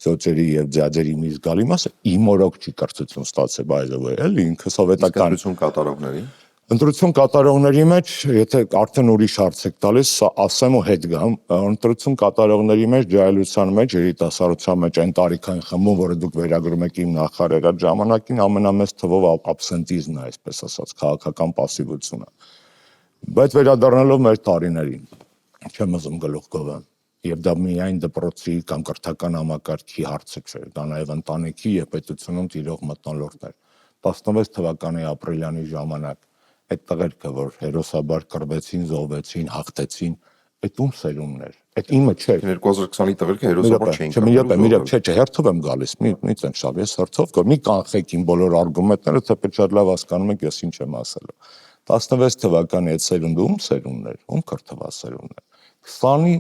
ծոցերի եւ ձյաձերի մի զգալի մասը իմորոք չի կրթություն ստացել, բայզեւե, էլի ինքը սովետական կատարողների ընտրություն կատարողների մեջ, եթե արդեն ուրիշ հարց եք տալիս, ասեմ ու հետ գամ, ընտրություն կատարողների մեջ, ջահելության մեջ, երիտասարդության մեջ այն տարիքային խմբում, որը դուք վերագրում եք իմ նախարար այդ ժամանակին, ամենամեծ թվով աբսենտիզմն է, այսպես ասած, քաղաքական պասիվությունը։ Բայց վերադառնալով մեր տարիներին, չեմ ուզում գլուխ գովեմ, եւ դա միայն դպրոցի կամ կրթական համակարգի հարցը չէ, դա նաեւ ընտանիքի եւ պետությունում տիրող մթնոլորտներ։ 16 թվականի ապրիլյանի ժամանակ այդ տղերքը, որ հերոսաբար կռվեցին, զոհվեցին, հաղթեցին, այդ ում սերունդներ։ Այդ իմը չէ։ 2020-ի տղերքը հերոսաբար չէին կռվել։ Չէ, հերթով եմ գալիս, մի տենց շավ, ես հերթով գոր, մի կանխեք իմ բոլոր արգումենտները, թեպետ շատ լավ հասկանում եք, ես ինչ եմ ասելու։ 16 թվականի այդ սերունդը ում սերունդներ, ում կրթված սերունդներ։ 20-ի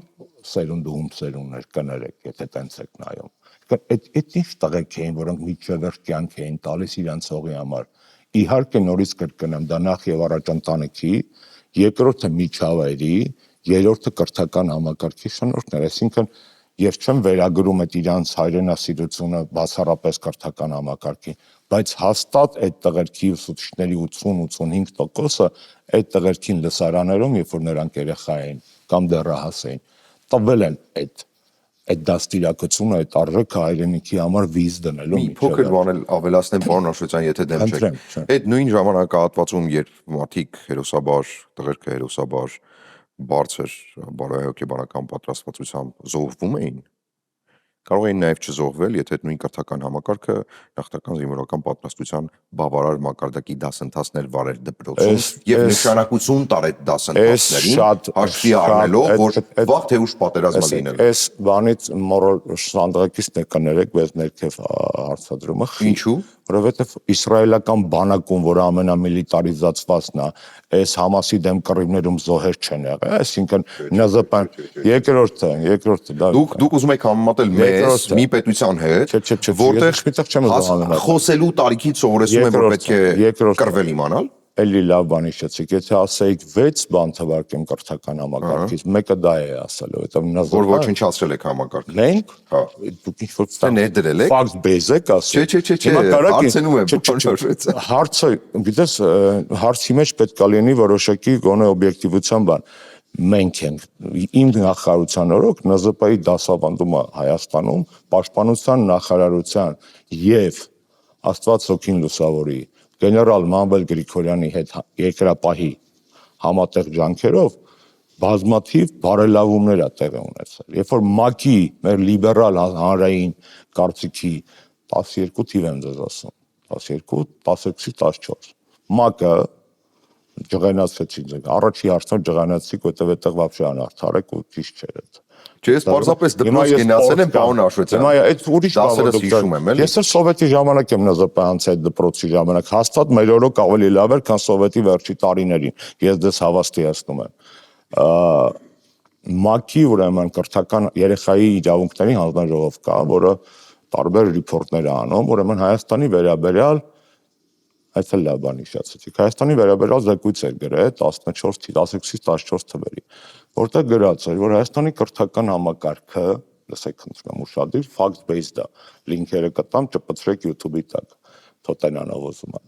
սերունդը ում սերունդներ կներեք, եթե տենց եք նայում։ Այդ ինչ տղեկ էին, որոնք միջևերջ կյանք էին տալիս իրանց հողի համար։ Իհարկե նորից կրկնեմ, դա նախ եւ առաջ ընտանիքի, երկրորդը միջավայրի, երրորդը կրթական համակարգի շնորհքներ, այսինքն ես չեմ վերագրում այդ իրանց հայրենասիրությունը բացառապես կրթական համակարգին, բայց հաստատ այդ տղերքի ուսուցիչների 80-85%-ը այդ տղերքին լսարաներում, երբ որ նրանք երեխա էին կամ դեռահաս էին, տվել են այդ դաստիարակությունը, այդ արժեքը հայրենիքի համար վիզ դնելու մի փոքր բան էլ ավելացնեմ, պարոն Աշոտյան, եթե դեմ չեք։ Այդ նույն ժամանակահատվածում, երբ մարդիկ հերոսաբար, տղերքը հերոսաբար բարձր բարոյահոգեբանական պատրաստվածությամբ զոհվում էին, կարող էին նաև չզոհվել, եթե այդ նույն կրթական համակարգը նախնական զինվորական պատրաստության բավարար մակարդակի դասընթացներ վարեր դպրոցում եւ նշանակություն տար այդ դասընթացներին, հաշվի առնելով, որ վաղ թե ուշ պատերազմը լինելու։ Այս բանից մորալ սանդղակիցն է կներեք, բայց ներքև հարցադրումը։ Ինչու՞։ որովհետև իսրայելական բանակում, որ ամենամիլիտարիզացվածն է, այս Համասի դեմ կռիվներում զոհեր չեն եղել, այսինքն ՆԶՊ-ն երկրորդը դա Դուք ուզում եք համեմատել մեզ մի պետության հետ, որտեղ խոսելու տարիքից սովորեցնում են, որ պետք է կռվել իմանալ։ Էլի լավ բան հիշեցիք, եթե ասեիք 6 բան թվարկեմ կրթական համակարգից, մեկը դա է ասել, որովհետև որ ոչնչացրել եք համակարգը։ Մենք, հա, դուք ինչ-որ ներդրել եք։ Fact base եք ասում։ Հարցնում եմ, հարցը, գիտես, հարցի մեջ պետք է լինի որոշակի գոնե օբյեկտիվության բան։ Մենք ենք, իմ նախարարության օրոք ՆԶՊ-ի դասավանդումը Հայաստանում պաշտպանության նախարարության եւ Աստված հոգին լուսավորի գեներալ Մանվել Գրիգորյանի հետ երկրապահի համատեղ ջանքերով բազմաթիվ բարելավումներ է տեղի ունեցել։ Երբ որ ՄԱԿ-ի մեր լիբերալ հանրային կարծիքի 12 թիվ եմ ձեզ ասում, 12, 16-ից 14։ ՄԱԿ-ը ջղայնացրեցին, առաջի հարցը ջղայնացրիք, որտեղ այդտեղ вообще անարդարեք ու ճիշտ չէր այդ։ Ես պարզապես դպրոց գնացել եմ, պարոն Աշոտյան։ Հիմա այդ ուրիշ դասերս հիշում եմ, էլի։ Ես էլ սովետի ժամանակ եմ ՆԶՊ-անց այդ դպրոցի ժամանակ, հաստատ մեր օրոք ավելի լավ էր, քան սովետի վերջի տարիներին։ Ես դες հավաստիացնում եմ։ ՄԱԿ-ի ուրեմն կրթական երեխայի իրավունքների հանձնաժողով կա, որը տարբեր ռիփորտներ է անում, ուրեմն Հայաստանի վերաբերյալ այդ էլ լավ բան հիշեցիք։ Հայաստանի վերաբերյալ զեկույց էր գրել 16-ից 14 թվերի, որտեղ գրած էր, որ Հայաստանի կրթական համակարգը, լսեք խնդրում եմ ուշադիր, fact based է, լինքերը կտամ, ճպցրեք YouTube-ի տակ, Թոտենյանով ուզում է։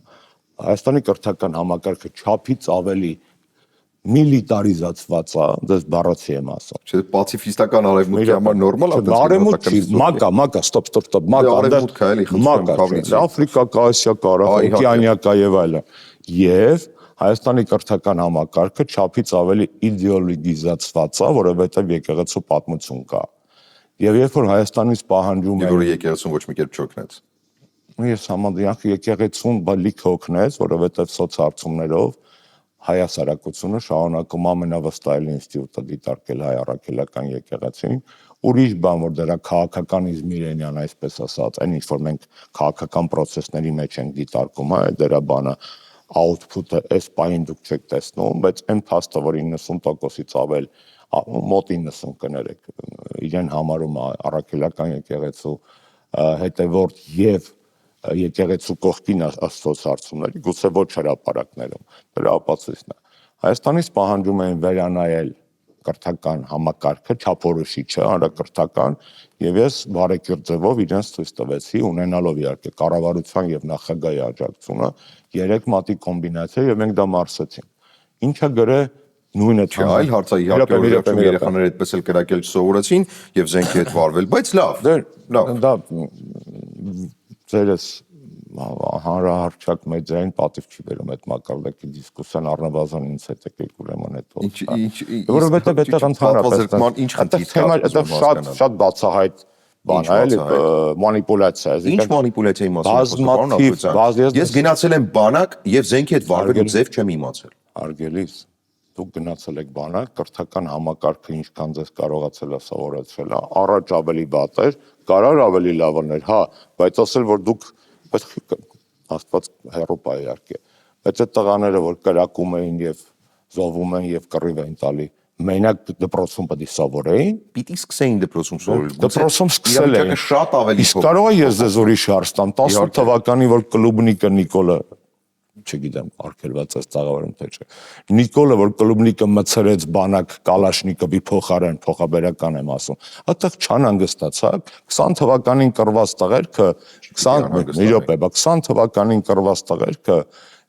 Հայաստանի կրթական համակարգը չափից ավելի միլիտարիզացված է, դες բառացի եմ ասում։ Չէ, պացիֆիստական արևմուտքի համար նորմալ է, արևմուտք չի, ՄԱԿ-ը, ստոպ, ՄԱԿ-ը, արևմուտքը էլի խնդրում եմ քավից։ Աֆրիկա կա, Ասիա կա, Օկեանիա կա եւ այլն։ Եվ Հայաստանի կրթական համակարգը չափից ավելի իդեոլոգիզացված է, որովհետեւ եկեղեցու պատմություն կա։ Եվ երբ որ Հայաստանից պահանջում են, որ եկեղեցուն ոչ մի կերպ չօգնեց։ Ես համաձայն եկեղեցուն բալիկ օգնեց, որովհետեւ սոցհարցումներով հայ հասարակությունը շարունակում ամենավստահելի ինստիտուտը դիտարկել հայ առաքելական եկեղեցին, ուրիշ բան, որ դրա քաղաքականիզմ իրենյան, այսպես ասած, այն ինչ որ մենք քաղաքական process-ների մեջ ենք դիտարկում, դրա բանը output-ը այս պահին դուք չեք տեսնում, բայց այն փաստը, որ 90%-ից ավել, մոտ 90 կներեք, իրեն համարում առաքելական եկեղեցու հետևորդ եւ եկեղեցու կողքին սոցհարցումների, գուցե ոչ հրապարակներում, դրա ապացույցն է։ Հայաստանից պահանջում են վերանայել կրթական համակարգը, չափորոշիչը, հանրակրթական, եւ ես բարեկիրթ ձևով իրենց ցույց տվեցի, ունենալով իհարկե կառավարության եւ նախագահի աջակցությունը, 3 մատի կոմբինացիա եւ մենք դա մարսեցինք։ Ինչը գրե նույնը չէ, այլ հարց է իհարկե, որ երեխաները այդպես էլ կրակել չսովորեցին եւ զենքի հետ վարվել, բայց լավ։ Դա ձերս հանրահարչակ մեդիային պատիվ չի վերում այդ մակարդակի դիսկուսիան առնվազն ինձ հետ եկեք ուրեմն հետո։ Որովհետև այդտեղ ընդհանրապես ինչ խնդիր շատ բացահայտ բան է, էլի մանիպուլյացիա է։ Ինչ մանիպուլյացիայի մասին։ Ես գնացել եմ բանակ եւ զենքի հետ վարվելու ձև չեմ իմացել։ Արգելիս, դուք գնացել եք բանակ, կրթական համակարգը ինչքան ձեզ կարողացել է սովորեցրել, առաջ ավելի վատ էր, կարար ավելի լավ էր, հա, բայց ասել որ դուք Աստված հերոպա իհարկե, բայց այդ տղաները, որ կրակում էին եւ զոհվում են եւ կռիվ էին տալի, մենակ դպրոցում պետք է սովորեին, պիտի սկսեին դպրոցում սովորել։ Դպրոցում սկսել էին շատ ավելի իսկ կարող է ես ձեզ ուրիշ հարց տամ, 18 թվականի որ Կլուբնիկը Նիկոլը չգիտեմ, արգելված է ծաղավարում թե չէ։ Նիկոլը, որ Կլուբնիկը մցրեց բանակ Կալաշնիկովի փոխարեն, փոխաբերական եմ ասում, այդտեղ չանհանգստացակ, 20 թվականին կռված տղերքը, 20 թվականին կռված տղերքը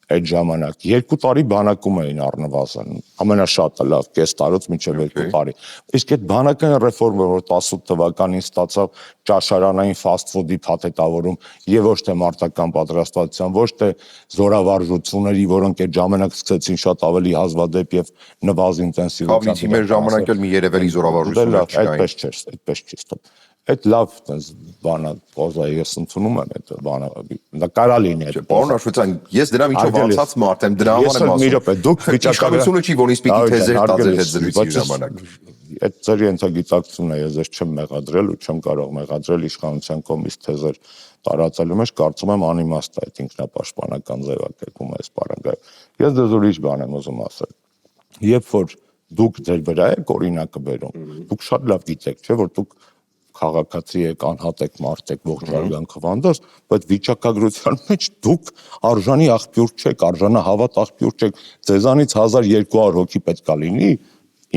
այդ ժամանակ 2 տարի բանակում էին առնվազն, ամենաշատը լավ, կես տարուց մինչև 2 տարի։ Իսկ այդ բանակային ռեֆորմը, որ 18 թվականին ստացավ ճաշարանային ֆաստ ֆուդի փաթեթավորում եւ ոչ թե մարտական պատրաստվածության, ոչ թե զորավարժությունների, որոնք այդ ժամանակ սկսեցին շատ ավելի հազվադեպ եւ նվազ ինտենսիվությամբ։ Խավիցի մեր ժամանակ էլ մի երևելի զորավարժություններ չկային։ Այդպես չի, ստոպ։ Այդ լավ բանը պոզայի ես ընդունում եմ այդ բանը, դա կարա լինի այդ։ Պարոն Աշոտյան, ես դրա միջով անցած մարդ եմ, դրա համար եմ ասում։ Դուք վիճակագրությունը չի, որ ինձ պիտի թեզեր տաձեր հետ զրույցի ժամանակ։ այդ ձեր ենթագիտակցությունն է, ես ձեզ չեմ մեղադրել ու չեմ կարող մեղադրել իշխանության կողմից թեզեր տարածելու մեջ, կարծում եմ անիմաստ է այդ ինքնապաշտպանական ձևակերպումը այս պարագայում։ Ես դες ուրիշ բան եմ ուզում ասել։ Երբ որ դուք ձեր վրա եք օրինակը բերում, դուք շատ լավ գիտեք, չէ՞ որ դուք քաղաքացի եք, անհատ եք, մարդ եք, ողջ արգանքը վանդած, բայց վիճակագրության մեջ դուք արժանի աղբյուր չեք, արժանահավատ աղբյուր չեք, ձեզանից 1200 հոգի պետք է լինի,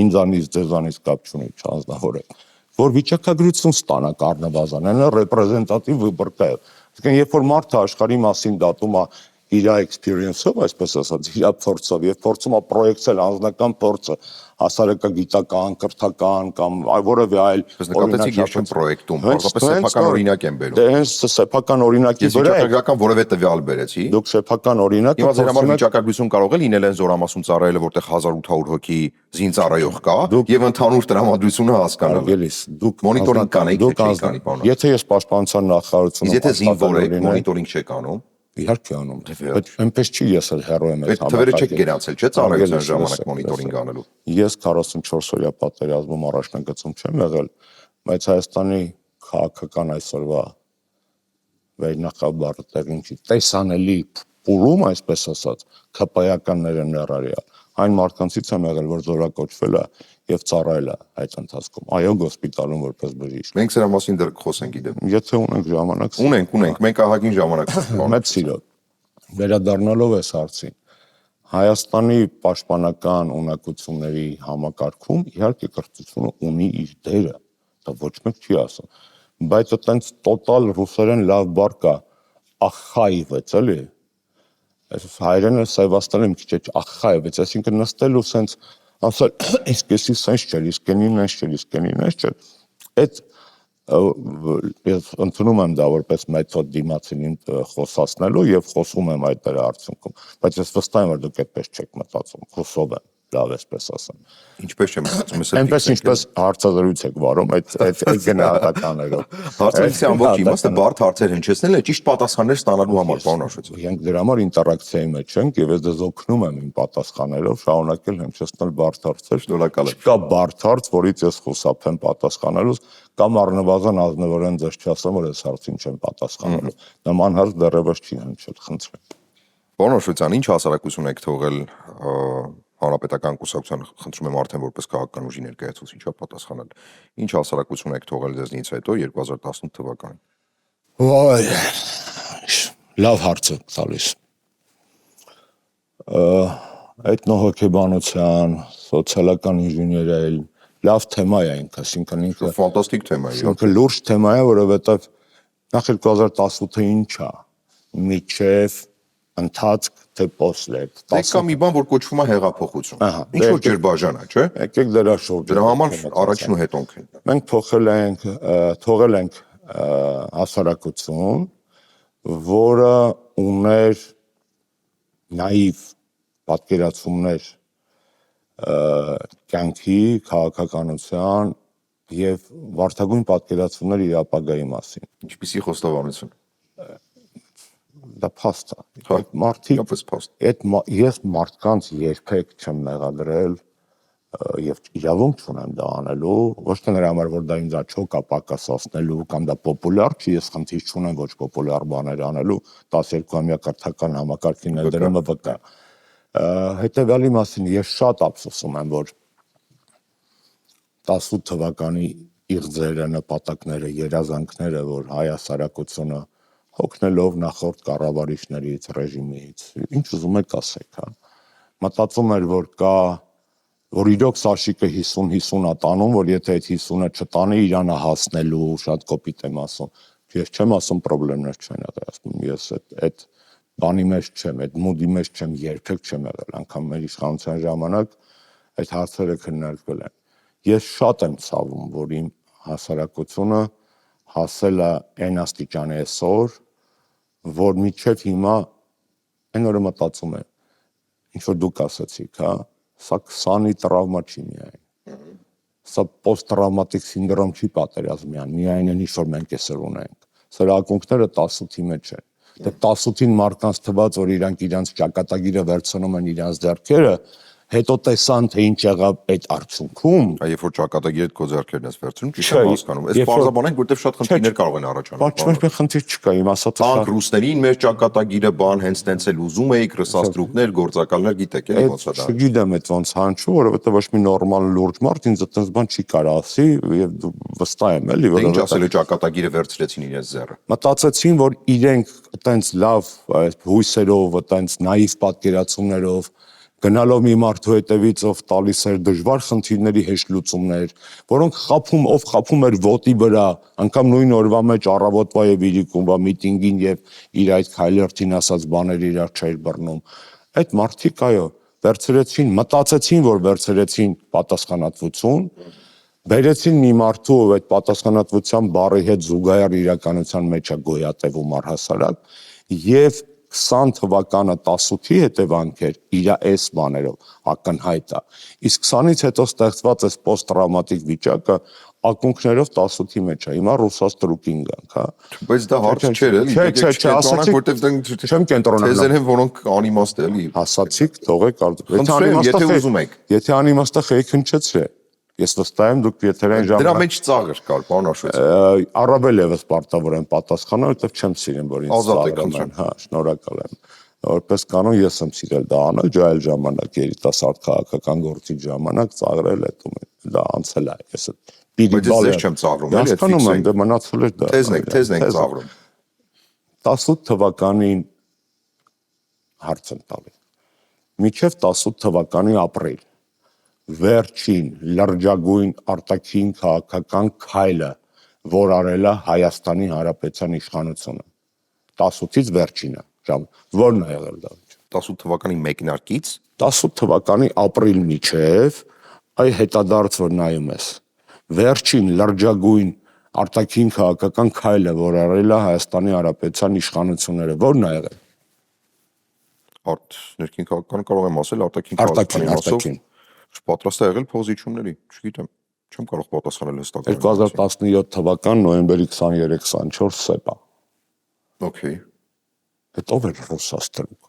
ինձանից ձեզանից կապ չունի, չանձնավորեք, որ վիճակագրություն ստանաք առնվազն, այն ռեպրեզենտատիվ վիբրկը է։ Այսինքն, երբ որ մարդը աշխարհի մասին դատում է իր experience-ով, այսպես ասած, իր փորձով, եւ փորձում է պրոյեկցել անձնական փորձը, հասարակագիտական, կրթական կամ որևէ այլ նկատեցիք ես չեմ պրոյեկտում, պարզապես սեփական օրինակ եմ բերում։ Դե հենց սեփական օրինակի Ես վիճակագրական որևէ տվյալ բերեցի։ Դուք սեփական օրինակ Հիմա ձեր համար վիճակագրություն կարող է լինել այն զորամասում ծառայելը, որտեղ 1800 հոգի զինծառայող կա, եւ ընդհանուր տրամադրությունը հասկանալ։ Դուք մոնիտորինգ կանեք, թե չի կանի, պարոն։ Եթե ես պաշտպանության նախարարությունը Եթե զինվոր եք, մոնիտորինգ չեք անում։ Իհարկե անում, բայց այնպես չի ես էլ հեռու եմ այդ թվերը չեք գերացել, չէ՞ ծառայության ժամանակ մոնիտորինգ անելու։ Ես 44 օրյա պատերազմում առաջնագծում չեմ եղել, բայց Հայաստանի քաղաքական այսօրվա վերնախավարը տեղին չի տեսանելի պուրում, այսպես ասած, քպայականները ներառյալ այն մարդկանցից եմ եղել, որ զորակոչվել է եւ ծառայել է այդ ընթացքում։ Այո, հոսպիտալում որպես բժիշկ։ Մենք սրա մասին դեռ խոսենք իդեպ։ Եթե ունենք ժամանակ։ Ունենք, մենք ահագին ժամանակ ունենք։ Մեծ սիրո։ Վերադառնալով այս հարցին, Հայաստանի պաշտպանական ունակությունների համակարգում իհարկե կրթությունը ունի իր դերը, դա ոչ մեկ չի ասում, բայց այտենց տոտալ ռուսերեն լավ բառ կա, ախայվեց, էլի։ Այս հայերենը սևաստել եմ քիչ ախայվեց, այսինքն նստել ու սենց ասել, իսկ էսի սենց չէր, իսկ ենին չէր, այդ ես ընդունում եմ դա որպես մեթոդ դիմացինին խոսացնելու եւ խոսում եմ այդ դրա արդյունքում, բայց ես վստահ եմ, որ դուք այդպես չեք մտածում, խոսով եմ, լավ էսպես ասեմ։ Ինչպես չեմ մտածում, ես այնպես ինչպես հարցազրույց եք վարում այդ գնահատականներով։ Հարցազրույցի ամբողջ իմաստը բարդ հարցեր հնչեցնել է ճիշտ պատասխաններ ստանալու համար, պարոն Աշոտյան։ Մենք դրա համար ինտերակցիայի մեջ ենք եւ ես դες օգնում եմ իմ պատասխաններով շարունակել հնչեցնել բարդ հարցեր։ Շնորհակալ եմ։ Չկա բարդ հարց, որից ես խուսափեմ պատասխանելուց կամ առնվազն ազնվորեն ձեզ չասեմ, որ այս հարցին չեմ պատասխանելու։ Նման հարց դեռևս չի հնչել, խնդրեմ։ Պարոն Աշոտյան, ինչ հասարակություն եք թողել Հանրապետական կուսակցության, խնդրում եմ արդեն որպես քաղաքական ուժի ներկայացուցիչա պատասխանել։ Ինչ հասարակություն եք թողել ձեզնից հետո 2018 թվականին։ Վայ, լավ հարց է տալիս։ Էթնոհոգեբանության, սոցիալական ինժեներիայի լավ թեմա է ինքը, այսինքն ինքը ֆանտաստիկ թեմա է։ Ինքը լուրջ թեմա է, որովհետև նախ 2018-ը ինչ է, միջև ընթացք թե պոսլե։ Դա կա մի բան, որ կոչվում է հեղափոխություն։ Ինչ որ ջրբաժան է, չէ՞։ Եկեք դրա շուրջ։ Դրա համար առաջին ու հետոնք են։ Մենք թողել ենք հասարակություն, որը ուներ նաիվ պատկերացումներ կյանքի, քաղաքականության եւ վարդագույն պատկերացումներ իր ապագայի մասին։ Ինչպիսի խոստովանություն։ Դա փաստ է։ Մարդիկ ես մարդկանց երբեք չեմ մեղադրել եւ իրավունք չունեմ դա անելու, ոչ թե նրա համար, որ դա ինձ աչոք է պակասացնելու կամ դա պոպուլյար չի, ես խնդիր չունեմ ոչ պոպուլյար բաներ անելու, 12-ամյա կրթական համակարգի ներդրումը վկա։ Հետևյալի մասին ես շատ ափսոսում եմ, որ 18 թվականի իղձերը, նպատակները, երազանքները, որ հայ հասարակությունը հոգնելով նախորդ կառավարիչներից, ռեժիմից, ինչ ուզում եք ասեք, հա։ Մտածում էր, որ իրոք Սաշիկը 50-50 է տանում, որ եթե այդ 50-ը չտանի, իրանը հասնելու, շատ կոպիտ եմ ասում։ Ես չեմ ասում պրոբլեմներ չեն եղել, ես այդ բանի մեջ չեմ, այդ մուդի մեջ չեմ, երբեք չեմ եղել, անգամ մեր իշխանության ժամանակ այդ հարցերը քննարկվել են։ Ես շատ եմ ցավում, որ իմ հասարակությունը հասել է այն աստիճանի այսօր, որ միջև հիմա այն օրը մտածում է, ինչ որ դուք ասացիք, հա, սա 20-ի տրավմա չի միայն։ Սա պոստ-տրավմատիկ սինդրոմ չի պատերազմյան, միայն այն ինչ որ մենք այսօր ունենք։ Սրա ակունքները 18-ի մեջ են։ Դե 18-ին մարդկանց թված, որ իրանք իրանց ճակատագիրը վերցնում են իրանց ձեռքերը, հետո տեսան թե ինչ եղավ այդ արդյունքում։ Երբ որ ճակատագիրը քո ձեռքերն ես վերցնում, ճիշտ եմ հասկանում։ Այս բարձաբանենք, որտեղ շատ խնդիրներ կարող են առաջանալ։ Ոչ մի խնդիր չկա, իմ ասածը։ Տանք ռուսներին մեր ճակատագիրը բան հենց տենց էլ ուզում էիք, ռսաստրուկներ, գործակալներ, գիտեք էլի ոնց է դա։ Չգիտեմ այդ ոնց հանչու, որովհետև ոչ մի նորմալ լուրջ մարդ ինձ այդպես բան չի կարող ասի եւ վստահ եմ էլի, Ինչ ասել է ճակատագիրը վերցրեցին իրենց ձեռը։ Մտածեցին, որ իրենք այտենց լավ հույսերով, այտենց նաիվ պատկերացումներով գնալով մի մարդու հետևից ով տալիս էր դժվար խնդիրների հեշտ լուծումներ, որոնք խափում էր ոտի վրա, անգամ նույն օրվա մեջ առավոտվա եւ իրիկունվա միտինգին եւ իր այդ քայլերթին ասած բաները իրար չէր բռնում։ Այդ մարդիկ այո, վերցրեցին, մտածեցին, որ վերցրեցին պատասխանատվություն, բերեցին մի մարդու այդ պատասխանատվության բառի հետ զուգահեռ իրականության մեջ է գոյատևում առհասարակ եւ 20 թվականը 18-ի հետևանքեր իր այս բաներով ակնհայտ է։ Իսկ 20-ից հետո ստեղծված այս պոստ-տրավմատիկ վիճակը ակունքներով 18-ի մեջ է։ Հիմա ռուսաստրուկին գանք, հա։ Բայց դա հարց չէր էլի։ Չէ, ասացիք, որտեղ չեմ կենտրոնանալ։ Թեզեր են, որոնք անիմաստ էլի։ Հասացիք, թողեք եթե ուզում եք։ Եթե անիմաստը խեյք հնչեցրե։ Ես վստահ եմ դուք եթերային ժամանակ։ Դրա մեջ ծաղր կար, պարոն Աշոտյան։ Առավել եւս պարտավոր եմ պատասխանալ, որովհետեւ չեմ սիրում, որ ինձ ծաղրում են, հա, շնորհակալ եմ։ Որպես կանոն ես եմ սիրել դա անել, ջայլ ժամանակ երիտասարդ քաղաքական գործի ժամանակ ծաղրել դա անցել է, ես Բայց ես չեմ ծաղրում, էլի, հասկանում եմ, դե մնացել էր դա։ Թեզն ենք ծաղրում։ 18 թվականի հարց եմ տալի։ Մինչև 18 թվականի ապրիլ վերջին լրջագույն արտաքին քաղաքական քայլը, որ արել է Հայաստանի Հանրապետության իշխանությունը 18-ից վերջինը, որն է եղել դա։ 18 թվականի մեկնարկից 18 թվականի ապրիլ միջև այ հետադարձ որ նայում ես վերջին լրջագույն արտաքին քաղաքական քայլը, որ արել է Հայաստանի Հանրապետության իշխանությունները, որն է եղել։ Ներքին քաղաքական կարող եմ ասել արտաքին արտաքին պատրաստ է եղել փոխզիջումների, չգիտեմ, չեմ կարող պատասխանել հստակ։ 2017 թվական նոյեմբերի 23-24 սեպա։ Okay։ Այդ ով էր ռուսաստրուկ։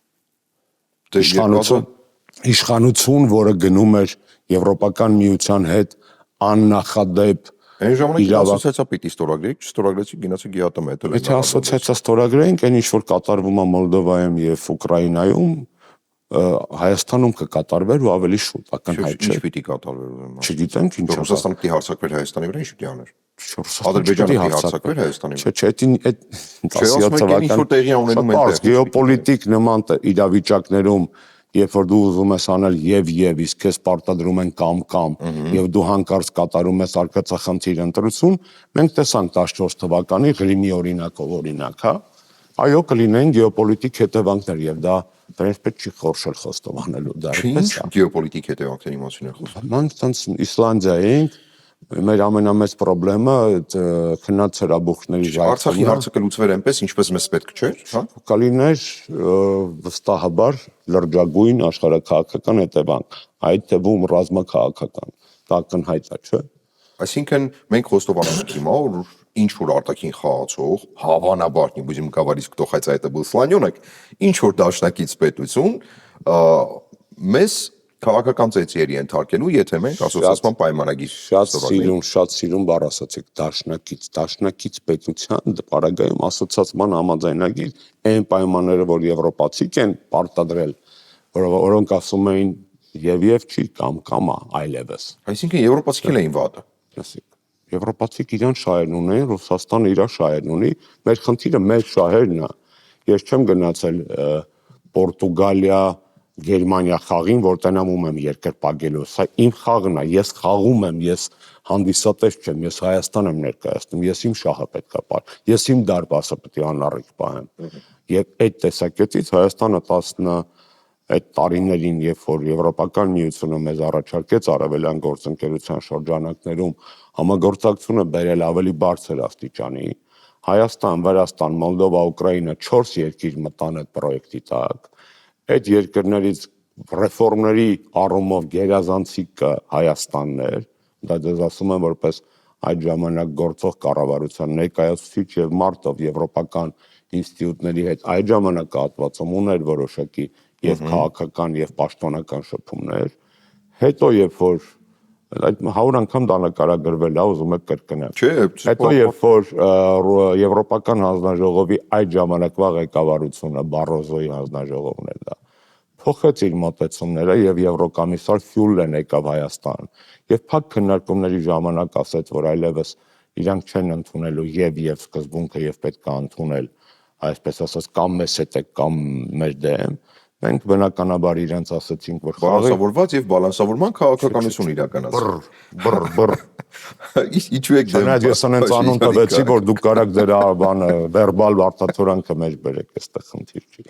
Իշխանություն, որը գնում էր Եվրոպական միության հետ աննախադեպ Այն ժամանակ ասոցիացիա պիտի ստորագրեիք, չստորագրեցիք, գնացիք ԵԱՏՄ հետո։ Եթե ասոցիացիա ստորագրեինք, այն ինչ որ կատարվում է Մոլդովայում եւ Ուկրաինայում, Հայաստանում կկատարվեր ու ավելի շուտ, ակնհայտ չէ։ Ինչ պիտի կատարվեր ուրեմն։ Չգիտենք ինչ է։ Ռուսաստանը պիտի հարձակվեր Հայաստանի վրա, ինչ պիտի աներ։ Ադրբեջանը պիտի հարձակվեր Հայաստանի վրա։ Չէ, այդ 17 թվական տեղի ունենում են գեոպոլիտիկ նման իրավիճակներում երբ որ դու ուզում ես անել եւ իսկ քեզ պարտադրում են կամ եւ դու հանկարծ կատարում ես արկածախնդիր ընտրություն, մենք տեսանք 14 թվականի Ղրիմի օրինակով օրինակ, հա, այո կլինեն գեոպոլիտիկ հետևանքներ եւ դա դրանից չի խորշել խոստովանելու դա այդպես է։ Գեոպոլիտիկ հետևանքների մասին է խոսում։ Մանք տենց Իսլանդիայում մեր ամենամեծ խնդրեմը քնած հրաբուխների Արցախի հարցը կլուծվեր այնպես, ինչպես մեզ պետք չէր, հա։ Կլիներ վստահաբար լրջագույն աշխարհաքաղաքական հետևանք, այդ թվում ռազմաքաղաքական, դա ակնհայտ է, չէ։ Այսինքն մենք խոստովանենք հիմա, որ ինչ որ արտաքին խաղացող, հավանաբար, не будем говорить, кто хотя это был слонёнок, ինչ որ դաշնակից պետություն մեզ քաղաքական ծեծերի ենթարկելու, եթե մենք ասոցիացիան պայմանագիր ստորագրենք։ Շատ սիրուն բառ ասացիք, դաշնակից պետության պարագայում ասոցիացիան համաձայնագիր այն պայմանները, որ եվրոպացիք են պարտադրել, որոնք ասում էին եւ չի կամ այլևս։ Այսինքն եվրոպացիքն էին վատը։ Եվրոպացիք իրան շահերն ունեն, Ռուսաստանը իր շահերն ունի, մեր խնդիրը մեր շահերն է։ Ես չեմ գնացել Պորտուգալիա, Գերմանիա խաղին, որ տնամում եմ երկրպագելու, սա իմ խաղն է, ես խաղում եմ, ես հանդիսատես չեմ, ես Հայաստան եմ ներկայացնում, ես իմ շահը պետք է պահեմ, ես իմ դարպասը պետք է անառիկ պահեմ։ Եվ այդ տեսակետից Հայաստանը 10 այդ տարիներին, երբ որ Եվրոպական միությունը մեզ առաջարկեց արևելյան գործընկերության շրջանակներում համագործակցությունը բերել ավելի բարձր աստիճանի, Հայաստան, Վրաստան, Մոլդովա, Ուկրաինա 4 երկիր մտան այդ պրոյեկտի տակ։ Այդ երկրներից ռեֆորմների առումով գերազանցիկը Հայաստանն էր, դա դες ասում եմ որպես այդ ժամանակ գործող կառավարության ներկայացուցիչ եւ մարտով եվրոպական ինստիտուտների հետ այդ ժամանակահատվածում ուներ որոշակի եւ քաղաքական եւ պաշտոնական շփումներ, հետո երբ որ այդ 100 անգամ դա նկարագրվել է, ուզում եք կրկնեմ։ Հետո երբ որ Եվրոպական հանձնաժողովի այդ ժամանակվա ղեկավարությունը Բարոզոյի հանձնաժողովն էր դա, փոխեց իր մոտեցումները եւ Եվրոկոմիսար Ֆյուլեն եկավ Հայաստան եւ փակ քննարկումների ժամանակ ասաց, որ այլևս իրանք չեն ընդունելու եւ սկզբունքը եւ պետք է ընդունել, այսպես ասած, կամ մեզ հետ է կամ մեր դեմ։ Մենք բնականաբար իրենց ասացինք, որ բալանսավորված եւ բալանսավորման քաղաքականություն իրականացրել։ Ինչու եք դեմ։ Ես անենց անուն տվեցի, որ դուք կարաք դրա բանը վերբալ արտացորանքը մեջ բերեք, այստեղ խնդիր չի։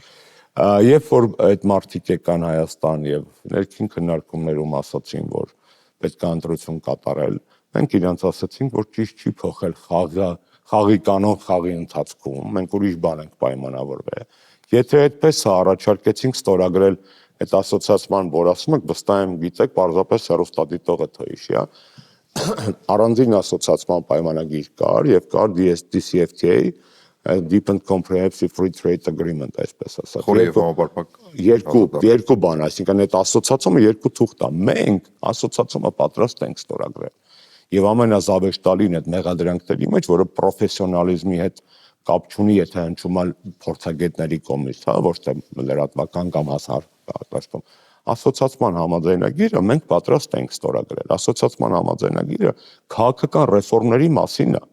Երբ որ այդ մարդիկ եկան Հայաստան եւ ներքին քննարկումներում ասացին, որ պետք է ընտրություն կատարել, մենք իրենց ասացինք, որ ճիշտ չի փոխել խաղի կանոն խաղի ընթացքում, մենք ուրիշ բան ենք պայմանավորվել։ Եթե այդպես է առաջարկեցինք ստորագրել այդ ասոցիացիան, որ ասում եք, վստահ եմ գիտեք, պարզապես հեռուստադիտողը թույշի է, առանձին ասոցիացիան պայմանագիր կար եւ կար DCFTA, Deep and Comprehensive Free Trade Agreement, այսպես ասած։ Երկու բան, այսինքն այդ ասոցիացիանը երկու թուղթ է։ Մենք ասոցիացիանը պատրաստ ենք ստորագրել։ Եվ ամենազավեշտալին այդ մեղադրանքների մեջ, որը պրոֆեսիոնալիզմի հետ կապ չունի, եթե հնչում է փորձագետների կողմից, հա, ոչ թե լրատվական կամ հասարակական։ Ասոցիացիան համաձայնագիրը մենք պատրաստ ենք ստորագրել։ Ասոցիացիան համաձայնագիրը քաղաքական ռեֆորմների մասին է։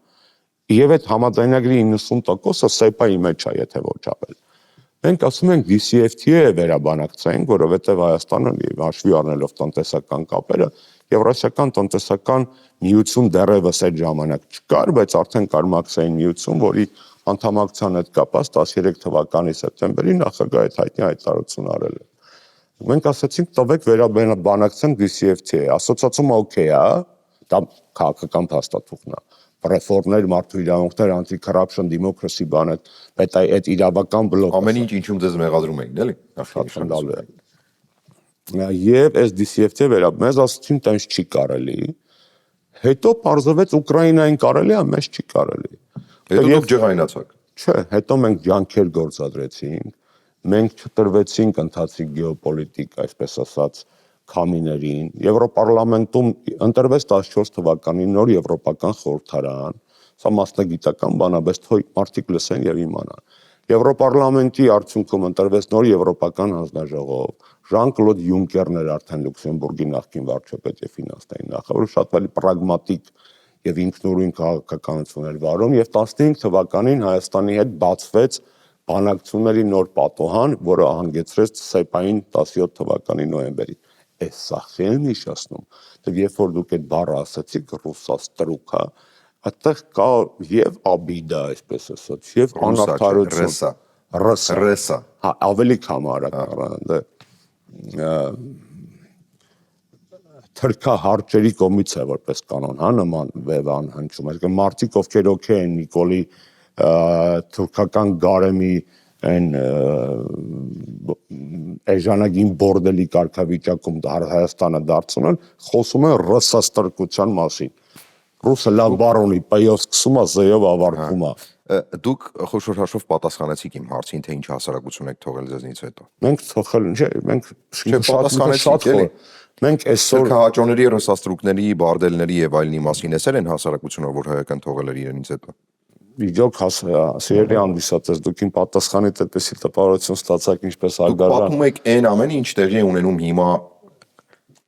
Եվ այդ համաձայնագրի 90%-ը SEPA-ի մեջ է, եթե ոչ ավել։ Մենք ասում ենք DCFTA-ը վերաբանակցենք, որովհետև Հայաստանը հաշվի առնելով տնտեսական կապերը, Եվրասիական տնտեսական միություն դեռևս այդ ժամանակ չկար, բայց արդեն կար մաքսային միություն, որի անդամակցության հետ կապած 13 թվականի սեպտեմբերին նախագահը այդ հայտնի հայտարարություն արել է։ Մենք ասացինք տվեք վերաբանակցենք DCFTA-ը, ասոցիացիումը օքեյ է, դա քաղաքական փաստաթուղթն է։ Ռեֆորմներ, մարդու իրավունքներ, anti-corruption, democracy բանը, բայց այդ իրավական բլոկը ամեն ինչ ինչում ձեզ մեղադրում էին, էլի։ Շատ է։ Եվ այս DCFTA-ը մեզ ասացին, տենց չի կարելի։ Հետո պարզվեց Ուկրաինային կարելի է, մեզ չի կարելի։ Հետո դուք ջղայնացաք։ Չէ, հետո մենք ջանքեր գործադրեցինք, մենք չտրվեցինք ընթացիկ գեոպոլիտիկ, այսպես ասած, քամիներին։ Եվրոպարլամենտում ընտրվեց 14 թվականին նոր եվրոպական խորհրդարան, սա մասնագիտական բան է, բայց թող մարդիկ լսեն եւ իմանան։ Եվրոպարլամենտի արդյունքում ընտրվեց նոր եվրոպական հանձնաժողով։ Ժան-Կլոդ Յունկերն էր արդեն Լյուքսեմբուրգի նախկին վարչապետ եւ ֆինանսների նախարար, շատ ավելի պրագմատիկ եւ ինքնուրույն քաղաքականություն էր վարում եւ 15 թվականին Հայաստանի հետ բացվեց բանակցությունների նոր պատոհան, որը հանգեցրեց SEPA-ին 17 թվականի նոյեմբերին։ Այս սախել նշացնում, դեռ երբ որ դուք այդ բառը ասացիք ռուսաստրուկա, այդտեղ կա եւ աբիդա, այսպես ասած, եւ անարդարություն, ռեսա, հա, ավելի կամարական, թրքահարճերի կողմից է որպես կանոն, հա, նման վեվան հնչում, այսինքն մարդիկ ովքեր օքեյ են Նիկոլի թուրքական գարեմի այն էժանագին բորդելի կարգավիճակում Հայաստանը դարձնել, խոսում են ռուսաստրկության մասին։ Ռուսը լավ բառ ունի, պայով սկսում է, զեյով ավարտվում է։ Դուք խոշոր հաշվով պատասխանեցիք իմ հարցին, թե ինչ հասարակություն եք թողել ձեզնից հետո։ Մենք թողել, չէ, մենք պատասխանեցիք, էլի։ Մենք այսօր քահաճոների, ռուսաստրուկների, բարդելների եւ այլնի մասին էսեր են հասարակությունը, որ հայական թողել էր իրենից հետո։ Իջոք սիրելի հանդիսատես, դուք իմ պատասխանից այդպեսի տպավորություն ստացաք, ինչպես արգարժան։ Դուք պատմում եք այն ամենը, ինչ տեղի է ունենում հիմա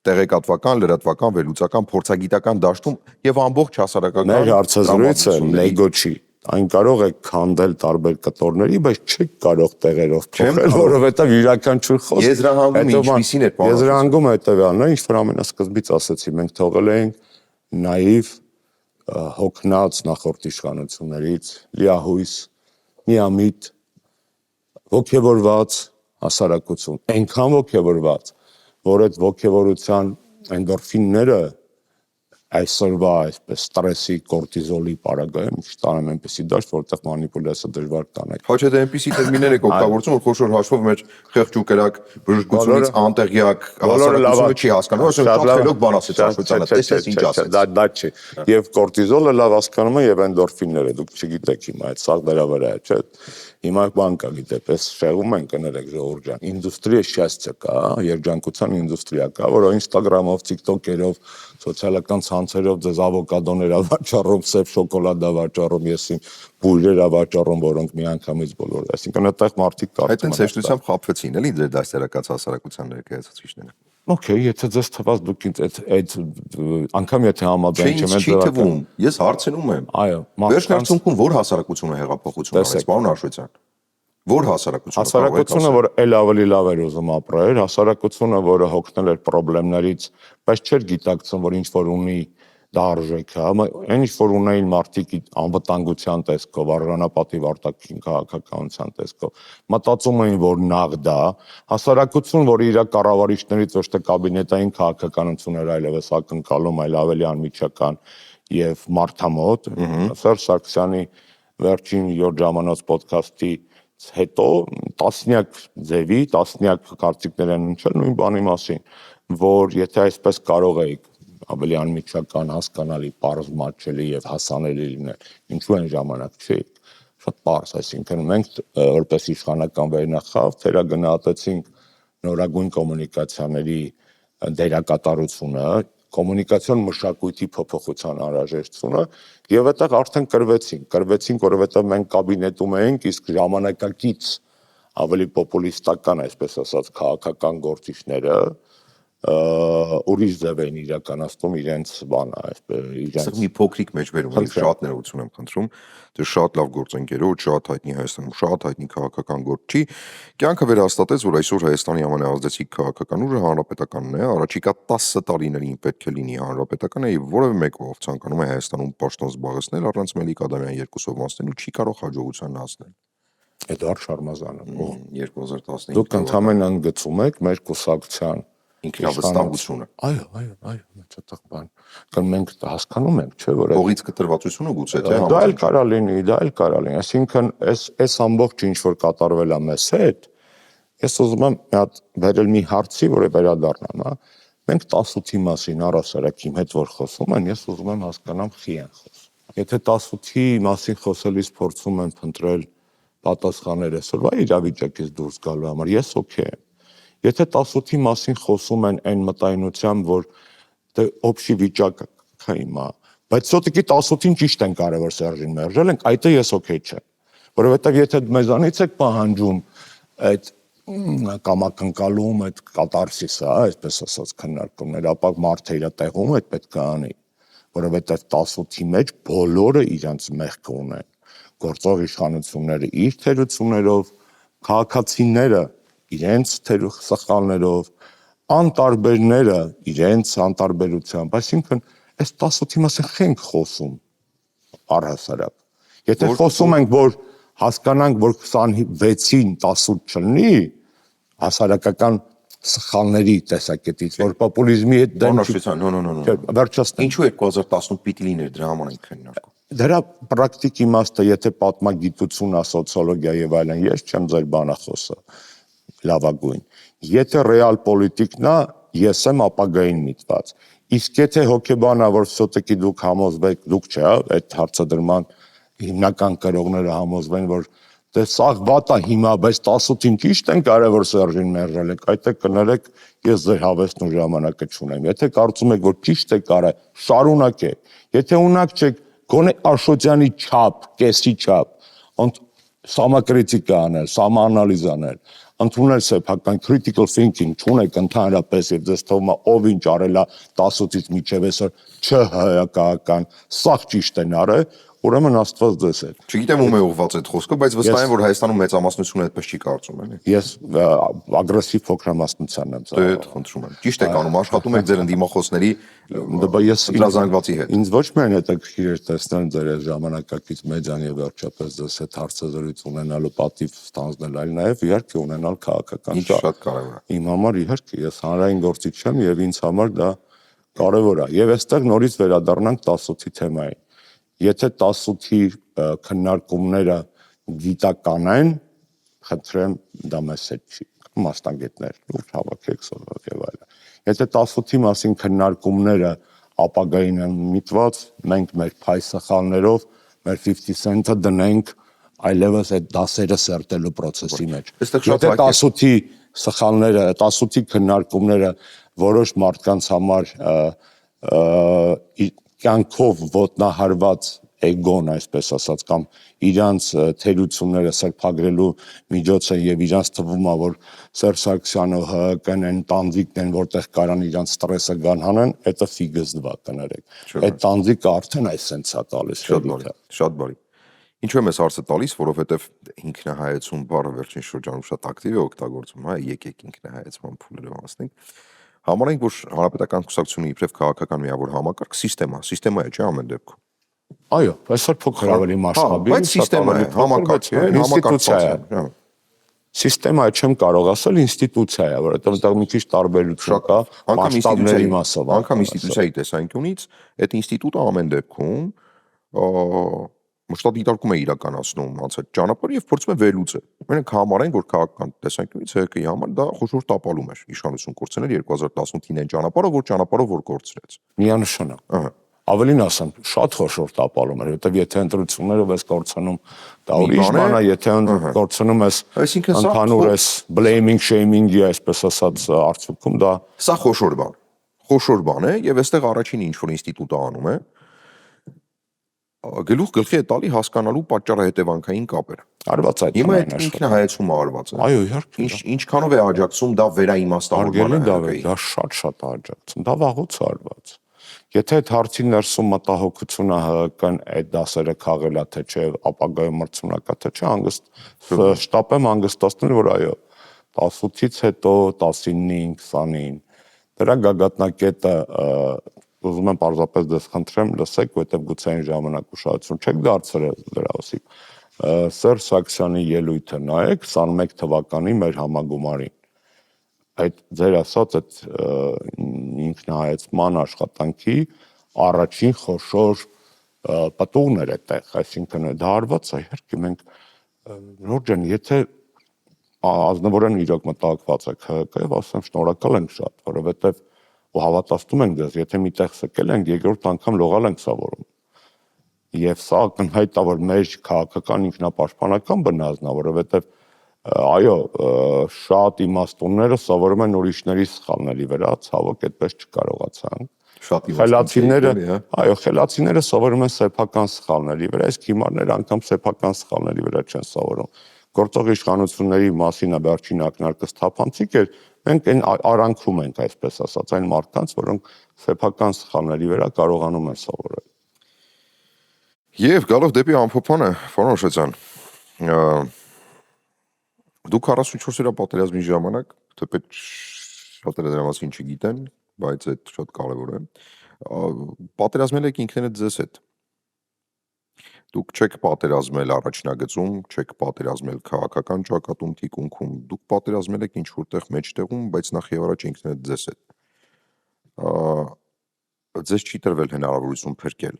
տեղեկատվական, լրատվական, վերլուծական, փորձագիտական դաշտում եւ ամբողջ հասարակական։ Մեր հարցազրույցը լեգո չի։ Այն կարող է քանդել տարբեր կտորների, բայց չի կարող տեղերով փոխել, որովհետեւ յուրաքանչյուր խոսք եզրահանգումը ինչպիսին է, պարոն։ Եզրահանգումը հետեւյալն է, ինչ որ ամենասկզբից ասացի, մենք թողել ենք նաիվ հոգնած նախորդ իշխանություններից, լիահույս, միամիտ, ոգևորված հասարակություն, այնքան ոգևորված, որ այդ ոգևորության էնդորֆինները այսօրվա այսպես ստրեսի կորտիզոլի պարագայում ստանամ այնպեսի դաշտ, որտեղ մանիպուլյացիա դժվար կանեք։ Ոչ թե այնպեսի տերմիններ եք օգտագործում, որ խոշոր հաշվով մեր խեղճ ու կրակ բժշկությունից անտեղյակ հասարակությունը չի հասկանում, ասում շատ խելոք բան ասեց աշխուծանը, տեսես ինչ ասեց։ Դա չի։ Եվ կորտիզոլը լավ հասկանում է եւ էնդորֆինները, դուք չգիտեք հիմա այդ սաղ դրա վրա է, չէ՞։ Հիմա բան կա գիտես, շեղում են կներեք ժողովուրդ ջան։ Ինդուստրիա շյասցը կա, երջանկության ինդուստրիա կա, որը Instagram-ով, TikTok-երով, սոցիալական ցանցերով ձեզ ավոկադոներ ավաճառում, սև շոկոլադ ավաճառում, ես իմ բույրեր ավաճառում, որոնք միանգամից բոլոր, այսինքն այդտեղ մարդիկ կարծում են։ Այդ այնց հեշտությամբ խաբվեցին, էլի ձեր դասերակաց հասարակության ներկայացուցիչները։ Okay, եթե ձեզ թվաց դուք այդ անգամ եթե համաձայն չեմ Չի թվում, ես հարցնում եմ։ Այո, վերջին արդյունքում որ հասարակությունը հեղափոխություն արեց, պարոն Աշոտյան։ Որ հասարակությունը։ Հասարակությունը, որ էլ ավելի լավ էր ուզում ապրել, հասարակությունը, որը հոգնել էր խնդիրներից, բայց չէր գիտակցում, որ ինչ որ ունի դա արժեք է, այն ինչ որ ունեին մարդիկ անվտանգության տեսքով, արժանապատիվ արտաքին քաղաքականության տեսքով, մտածում էին, որ նաղ դա, հասարակություն, որ իր կառավարիչներից ոչ թե կաբինետային քաղաքականություն էր այլևս ակնկալում, այլ ավելի անմիջական եւ մարդամոտ, Սերժ Սարգսյանի վերջին 7 ժամանոց ոդքասթի հետո տասնյակ ձևի, տասնյակ կարծիքներ են հնչել նույն բանի մասին, որ եթե այսպես կարող էիք ավելի անմիջական, հասկանալի, պարզ մատչելի եւ հասանելի լինել, ինչու են ժամանակ չէիք, շատ պարզ, այսինքն մենք որպես իշխանական վերնախավ թերագնահատեցինք նորագույն կոմունիկացիաների դերակատարությունը, կոմունիկացիոն մշակույթի փոփոխության անհրաժեշտությունը եւ այդտեղ արդեն կրվեցինք, որովհետեւ մենք կաբինետում էինք, իսկ ժամանակակից ավելի պոպուլիստական, այսպես ասած, քաղաքական գործիչները ուրիշ ձև էին իրականացնում իրենց բանը, այսպես իրենց մի փոքրիկ մեջբերում եմ, շատ ներողություն եմ խնդրում, դե շատ լավ գործընկերոջ, շատ հայտնի Հայաստանում, շատ հայտնի քաղաքական գործչի, կյանքը վերահաստատեց, որ այսօր Հայաստանի ամենաազդեցիկ քաղաքական ուժը հանրապետականն է, առաջիկա 10 տարիներին պետք է լինի հանրապետականը եւ որևէ մեկը, ով ցանկանում է Հայաստանում պաշտոն զբաղեցնել, առանց Մելիք Ադամյան 2-ով անցնելու չի կարող հաջողության հասնել։ Էդուարդ Շարմազանը 2015 դուք ընդհանրապես ընդգծում եք մեր կուսակցության ինքնավստահությունը։ Այո, մեծատեղ բան։ Կամ մենք հասկանում ենք, չէ՞, որ փողից կտրվածությունը գուցե թե դա էլ կարա լինի, այսինքն այս ամբողջ ինչ որ կատարվել է մեզ հետ, ես ուզում եմ մի հատ վերել մի հարցի, որը վերադառնամ, հա։ Մենք 18-ի մասին առասարակ իմ հետ որ խոսում են, ես ուզում եմ հասկանամ խի են խոսում։ Եթե 18-ի մասին խոսելիս փորձում եմ փնտրել պատասխաններ այսօրվա իրավիճակից դուրս գալու համար, ես օքեյ եմ։ Եթե 18-ի մասին խոսում են այն մտայնությամբ, որ դե օբշի վիճակը կա հիմա, բայց սոտիկի 18-ին ճիշտ են կարևոր Սերժին մերժել ենք, այդ ես օքեյ չեմ։ Որովհետև եթե մեզանից եք պահանջում այդ կամակնկալում, այդ կատարսիսը, այսպես ասած քննարկումներ, ապա մարդը իր տեղում այդ պետք է անի, որովհետև 18-ի մեջ բոլորը իրենց մեղքը ունեն, գործող իշխանությունները իր թերություններով, քաղաքացիները իրենց սխալներով, անտարբերները իրենց անտարբերությամբ, այսինքն այս 18-ի մասին չենք խոսում առհասարակ։ Եթե խոսում ենք, որ հասկանանք, որ 26-ին 18 չլինի, հասարակական սխալների տեսակետից, որ պոպուլիզմի հետ դեմ վերջացնենք։ Ինչու 2018 պիտի լիներ դրա համար ենք քննարկում։ Դրա պրակտիկ իմաստը, եթե պատմագիտություն, սոցիոլոգիա եւ այլն, ես չեմ ձեր բանախոսը լավագույն։ Եթե ռեալ պոլիտիկն է, ես եմ ապագային միտված։ Իսկ եթե հոգեբանա, որ սոտեկի դուք համոզվեք, դուք չէ, այդ հարցադրման հիմնական կրողները համոզվեն, որ դե սաղ վատ է հիմա, բայց 18-ին ճիշտ են կարևոր Սերժին մերժել եք, այդ կներեք, ես ձեր հավեսն ու ժամանակը չունեմ։ Եթե կարծում եք, որ ճիշտ է կարա, շարունակեք։ Եթե ունակ չեք, գոնե Աշոտյանի չափ, կեսի չափ, սամակրիտիկա անել, սամաանալիզ անել, ընդունել սեփական critical thinking չունեք ընդհանրապես եւ ձեզ թվում է ով ինչ արել է 18-ից մինչեւ այսօր չհայկական, սաղ ճիշտ են արել, ուրեմն Աստված ձեզ հետ։ Չգիտեմ ում է ուղղված այդ խոսքը, բայց վստահ եմ, որ Հայաստանում մեծամասնությունը այդպես չի կարծում, էլի։ Ես ագրեսիվ փոքրամասնությանն եմ ծառայում։ Դե խնդրում եմ։ Ճիշտ եք անում, աշխատում եք ձեր ընդդիմախոսների ընտրազանգվածի հետ։ Ինձ ոչ միայն հետաքրքիր էր տեսնել ձեր այս ժամանակակից մեդիան եւ վերջապես ձեզ հետ հարցազրույց ունենալու պատիվ ստանձնել, այլ նաեւ իհարկե ունենալ քաղաքական շատ կարևոր է։ Իմ համար իհարկե ես հանրային գործիչ եմ եւ ինձ համար դա Կարևոր է։ Եվ այստեղ նորից վերադառնանք 18-ի թեմային։ Եթե 18-ի քննարկումները գիտական են, խնդրեմ, դա մեզ հետ չի։ Մասնագետներ լուրջ հավաքեք եւ այլն։ Եթե 18-ի մասին քննարկումները ապագային են միտված, մենք մեր փայ սխալներով մեր 50 cent-ը դնենք այլևս այդ դասերը սերտելու process-ի մեջ։ Եթե 18-ի սխալները, 18-ի քննարկումները որոշ մարդկանց համար կյանքով ոտնահարված էգոն, այսպես ասած, կամ իրանց թերությունները սրբագրելու միջոց է եւ իրանց թվում է, որ Սերժ Սարգսյանը ՀՀԿ-ն են տանձիկն են, որտեղ կարան իրանց ստրեսը գան հանեն, դա ֆիգս դվա կներեք։ Այդ տանձիկը արդեն այսպես է տալիս։ Շատ բարի։ Ինչու եմ այս հարցը տալիս, որովհետև ինքնահայեցում բառը վերջին շրջանում շատ ակտիվ է օգտագործվում, հա, եկեք ինքնահայեցման փուլերը անցնենք։ Համարենք, որ հանրապետական կուսակցությունը իբրև քաղաքական միավոր համակարգ սիստեմա է, չէ՞ ամեն դեպքում։ Այո, այսօր փոքր ավելի մասշտաբի, բայց սիստեմա է, համակարգ է, ինստիտուցիա է։ Սիստեմա չեմ կարող ասել, ինստիտուցիա է, որովհետև դա մի քիչ տարբերություն կա մասշտաբների մասով։ Անկամ ինստիտուցիայի տեսանկյունից, այդ ինստիտուտը ամեն դեպքում մշտադիտարկում է իրականացնում անցած ճանապարհը եւ փորձում է վերլուծել։ Մենք համարենք, որ քաղաքական տեսանկյունից ՀԿ-ի համար դա խոշոր տապալում էր իշխանություն կորցնել 2018-ին այն ճանապարհով, որ կորցրեց։ Միանշանակ։ Ավելին ասեմ, շատ խոշոր տապալում էր, որովհետև եթե ընտրությունները վես կորցնում, դա ուրիշ բան է, եթե կորցնում ես ընդհանուր ես blaming, shaming-ի, այսպես ասած, արդյունքում դա սա խոշոր բան է եւ այստեղ առաջինը ինչ որ ինստիտուտը անում է, գլուխ-գլխի է տալի հասկանալու պատճառահետևանքային կապերը։ Արված այդ հիմա այդ ինքնահայեցումը արված է։ Այո, իհարկե։ Ինչքանով է աջակցում դա վերաիմաստավորմանը։ Դա շատ աջակցում, դա վաղուց արված։ Եթե այդ հարցի ներսում մտահոգությունը ՀՀԿ-ն այդ դասերը քաղել է, թե չէ, ապագայում մրցունակա, թե չէ, շտապ եմ հանգստացնել, որ այո, 18-ից հետո 19-ին, 20-ին դրա գագաթնակետը ուզում եմ պարզապես դες խնդրեմ լսեք, որովհետև գուցե այն ժամանակ ուշադրություն չեք դարձրել դրա օսիկ։ Սերժ Սարգսյանի ելույթը նայեք 21 թվականի մեր համագումարին։ Այդ ձեր ասած այդ ինքնահայեցման աշխատանքի առաջին խոշոր պատուղներ այդտեղ, այսինքն դա արված է, իհարկե մենք նոր ջան, եթե ազնվորեն իրոք մտահոգված եք ՀԿ-ով, ասեմ շնորհակալ ենք շատ, որովհետև ու հավատացնում ենք ձեզ, եթե միտեղ սկել ենք, երկրորդ անգամ լողալ ենք սովորում։ Եվ սա ակնհայտ է, որ մեր քաղաքական ինքնապաշտպանական բնազն է, որովհետև այո, շատ իմաստունները սովորում են ուրիշների սխալների վրա, ցավոք այդպես չկարողացան։ Խելացիները սովորում են սեփական սխալների վրա, իսկ հիմարները անգամ սեփական սխալների վրա չեն սովորում։ Գործող իշխանությունների մասին վերջին ակնարկը թափանցիկ էր, մենք այն արանքում ենք, այսպես ասած, այն մարդկանց, որոնք սեփական սխալների վրա կարողանում են սովորել։ Եվ գալով դեպի ամփոփանը, պարոն Շրջան, դուք 44-րդ պատերազմի ժամանակ, թեպետ շատերը դրա մասին չգիտեն, բայց այդ շատ կարևոր է, պատերազմել եք ինքներդ ձեզ հետ։ Դուք չեք պատերազմել առաջնագծում, չեք պատերազմել քաղաքական ճակատում, թիկունքում, դուք պատերազմել եք ինչ որտեղ մեջտեղում, բայց նախ եւ առաջ ինքներդ ձեզ հետ։ Ձեզ չի տրվել հնարավորություն փրկել։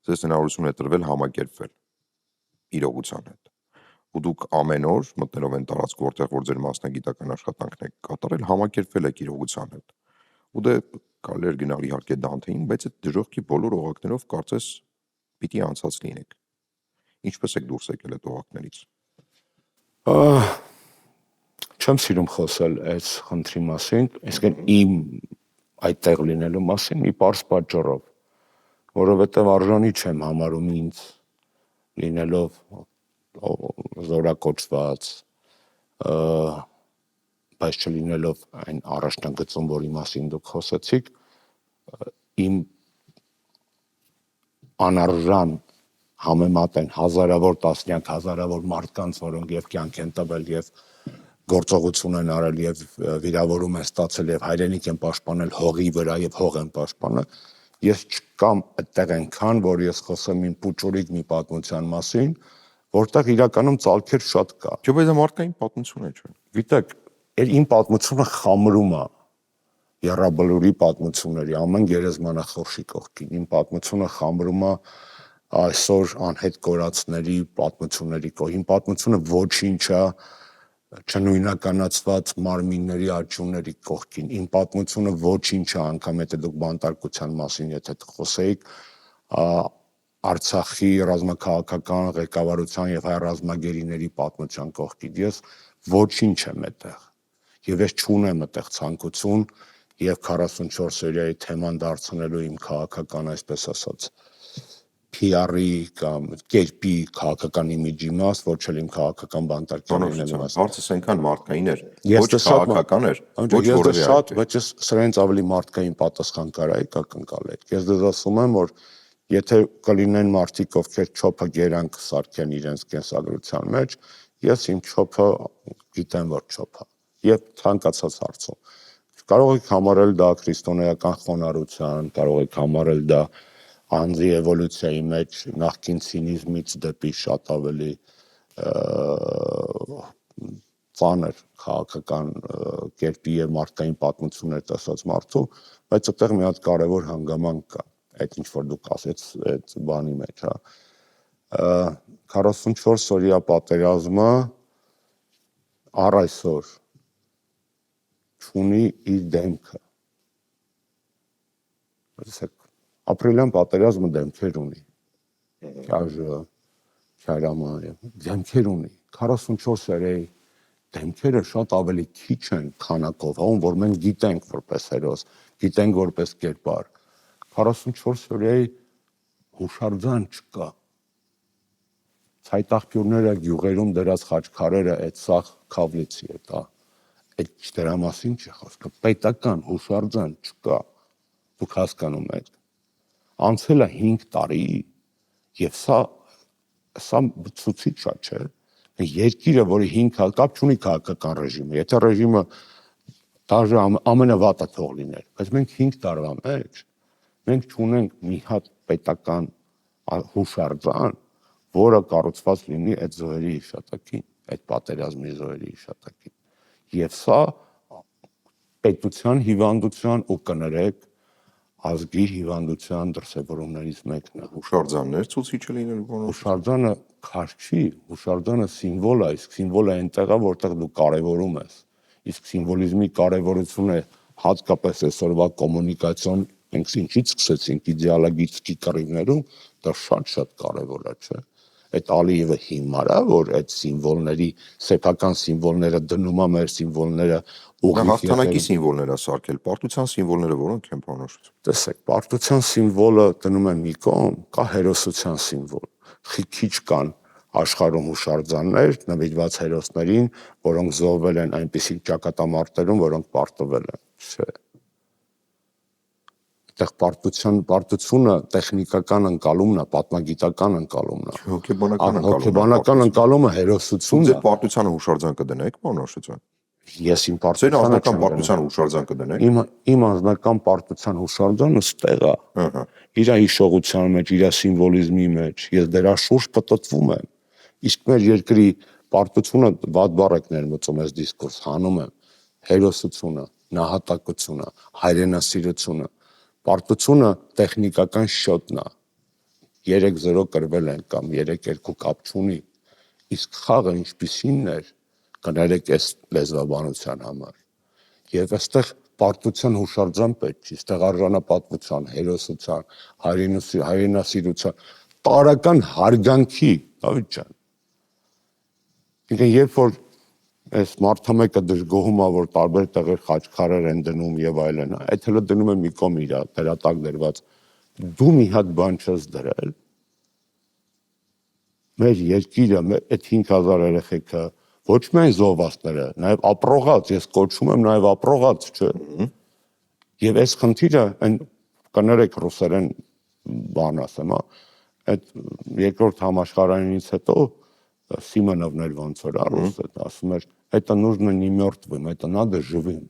Ձեզ հնարավորություն է տրվել համակերպվել իրողության հետ։ Ու դուք ամեն օր մտնելով են տարածք, որտեղ որ ձեր մասնագիտական աշխատանքն եք կատարել, համակերպվել եք իրողության հետ։ Ու դե կարելի էր գնալ իհարկե Դանթեին, բայց այդ դժոխքի բոլոր օղակներով կարծես պիտի անցած լինեք։ Ինչպես եք դուրս եկել այդ օղակներից։ Չեմ սիրում խոսել այս խնդրի մասին, այսինքն իմ այդտեղ լինելու մասին մի պարզ պատճառով, որովհետև արժանի չեմ համարում ինձ լինելով զորակոչված, բայց չլինելով այն առաջնագծում, որի մասին դուք խոսեցիք, իմ անարժան համեմատեն հազարավոր տասնյակ հազարավոր մարդկանց, որոնք եւ կյանք են տվել եւ գործողություն են արել եւ վիրավորում են ստացել եւ հայրենիք են պաշտպանել հողի վրա եւ հող են պաշտպանել, ես չկամ այդտեղ այնքան, որ ես խոսեմ իմ պուճուրիկ մի պատմության մասին, որտեղ իրականում ցալքեր շատ կա։ Չէ, բայց դա մարդկային պատմություն է, չէ։ Գիտեք, իմ պատմությունը խամրում է Եռաբլուրի պատմությունների ամեն գերեզմանախորշի կողքին իմ պատմությունը խամրում է այսօր անհետ կորածների պատմությունների կողքին։ Իմ պատմությունը ոչինչ է չնույնականացված մարմինների աճյունների կողքին։ Իմ պատմությունը ոչինչ է, անգամ եթե դուք բանտարկության մասին եթե խոսեիք, Արցախի ռազմաքաղաքական ղեկավարության եւ հայ ռազմագերիների պատմության կողքին։ Ես ոչինչ եմ այդտեղ։ Եվ ես չունեմ այդտեղ ցանկություն եւ 44 սերիայի թեման դարձնելու իմ քաղաքական, այսպես ասած, PR-ի կամ կերպի քաղաքական իմիջի մաս, ոչ էլ իմ քաղաքական բանտարկյալների մաս։ Հարցս այնքան մարդկային էր, ոչ քաղաքական էր, ոչ որևէ շատ, բայց ես սրանից ավելի մարդկային պատասխան կարայի ակնկալել։ Ես դες ասում եմ, որ եթե կլինեն մարդիկ, ովքեր չոփը գերանք սարքեն իրենց կենսագրության մեջ, ես իմ չոփը գիտեմ, որ չոփ է։ Եվ ցանկացած հարցում կարող եք համարել դա քրիստոնեական խոնարհության, կարող եք համարել դա անձի էվոլյուցիայի մեջ նախկին ցինիզմից դեպի շատ ավելի ծանր քաղաքական կերպի եւ մարդկային պատմություններ տեսած մարդու, բայց այդտեղ մի հատ կարևոր հանգամանք կա, այդ ինչ որ դուք ասեց այդ բանի մեջ, հա 44 օրյա պատերազմը առ այսօր չունի իր դեմքը։ Ապրիլյան պատերազմը դեմքեր ունի։ Քաշը, Քարամանը դեմքեր ունի։ 44 օրյայի դեմքերը շատ ավելի քիչ են քանակով, որ մենք գիտենք որպես հերոս, գիտենք որպես կերպար։ 44 օրյայի հուշարձան չկա։ Ցայտաղբյուրները գյուղերում դրած խաչքարերը այդ սաղ Քավլիցի է դա։ Այդ դրա մասին չի խոսքը, պետական հուշարձան չկա, դուք հասկանում եք, անցել է 5 տարի եւ սա ցուցիչ է, չէ, երկիրը, որի 5 կապ չունի քաղաքական ռեժիմը, եթե ռեժիմը դաժե ամենավատը թող լիներ, բայց մենք 5 տարվա մեջ մենք չունենք մի հատ պետական հուշարձան, որը կառուցված լինի այդ զոհերի հիշատակին, այդ պատերազմի զոհերի հիշատակին։ Եվ սա պետության հիվանդության ու կներեք ազգի հիվանդության դրսևորումներից մեկն է։ Հուշարձաններ ցուցիչը լինելու բանով։ Հուշարձանը քարչի, հուշարձանը սիմվոլ է, իսկ սիմվոլը այնտեղ է, որտեղ դու կարևորում ես։ Իսկ սիմվոլիզմի կարևորությունը հատկապես այսօրվա կոմունիկացիոն մենք ինչից սկսեցինք իդեալագիստի կռիվներում, դա շատ կարևոր է, չէ։ Այդ Ալիևը հիմար է, որ այդ սիմվոլների, սեփական սիմվոլները դնում է մեր սիմվոլները ուղիղ հաղթանակի սիմվոլներ է սարքել, պարտության սիմվոլները որոնք են բանոշ։ Տեսեք, պարտության սիմվոլը դնում է մի կողմ, կա հերոսության սիմվոլ։ Քիչ կան աշխարհում հուշարձաններ նվիրված հերոսներին, որոնք զոհվել են այնպիսի ճակատամարտերում, որոնք պարտվել են, չէ։ Այդտեղ պարտությունը տեխնիկական ընկալումն է, պատմագիտական ընկալումն է։ Հոգեբանական ընկալումը հերոսությունն է։ Ձեր պարտությանը հուշարձան կդնեք, բանոշը։ Ես իմ անձնական պարտության հուշարձան կդնեք։ Իմ անձնական պարտության հուշարձանը ստեղ է։ Իր հիշողության մեջ, իր սիմվոլիզմի մեջ, ես դրա շուրջ պտտվում եմ։ Իսկ մեր երկրի պարտությունը վատ բառ եք ներմուծում այս դիսկուրս հանում եմ, հերոսությունը, նահատակությունը, հայրենասիրությունը, պարտությունը տեխնիկական շոթն է։ 3-0 կրվել են կամ 3-2 կապ չունի։ Իսկ խաղը ինչպիսին էր, կներեք այս լեզվաբանության համար։ Եվ այստեղ պարտության հուշարձան պետք չի, այստեղ արժանապատվության, հերոսության, հայրենասիրության, տարրական հարգանքի, Դավիթ ջան։ Երբ որ այս մարդամեկը դժգոհում է, որ տարբեր տեղեր խաչքարեր են դնում եւ այլն, այդ հələ դնում է մի կողմ իր դրատակ դրված։ Դու մի հատ բան չես դրել։ Մեր երկիրը, այդ 5000 երեխեքը ոչ միայն զոհվածները, նաև ապրողած, ես կոչում եմ նաև ապրողած, չէ։ Եվ այս խնդիրը այն կներեք ռուսերեն բան ասեմ, այդ երկրորդ համաշխարհայինից հետո Սիմոնովն էր ոնց որ ռուս ասում էր, это нужно не мертвым, это надо живым։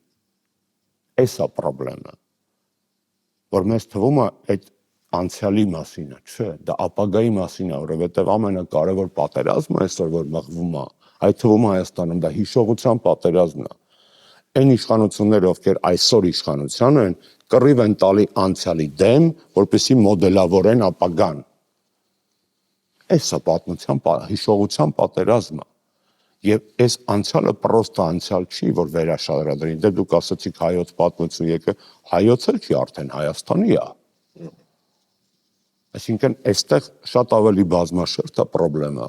Էսա պրոբլեմը։ Որ մեզ թվում է այդ անցյալի մասին է, չէ, դա ապագայի մասին է, որովհետև ամենակարևոր պատերազմը այսօր որ մղվում է, այդ թվում Հայաստանում դա հիշողության պատերազմն է։ այն իշխանությունները, ովքեր այսօր իշխանության են, կռիվ են տալի անցյալի դեմ, որպեսզի մոդելավորեն ապագան։ Այս է պատմության հիշողության պատերազմը։ Եվ այս անցյալը պրոստը անցյալ չի, որ վերաշարադրին։ Դե դուք ասացիք հայոց պատմություն եկե, հայոց էլ չի, արդեն Հայաստանի է։ Այսինքն այստեղ շատ ավելի բազմաշերտ է խնդրեմը,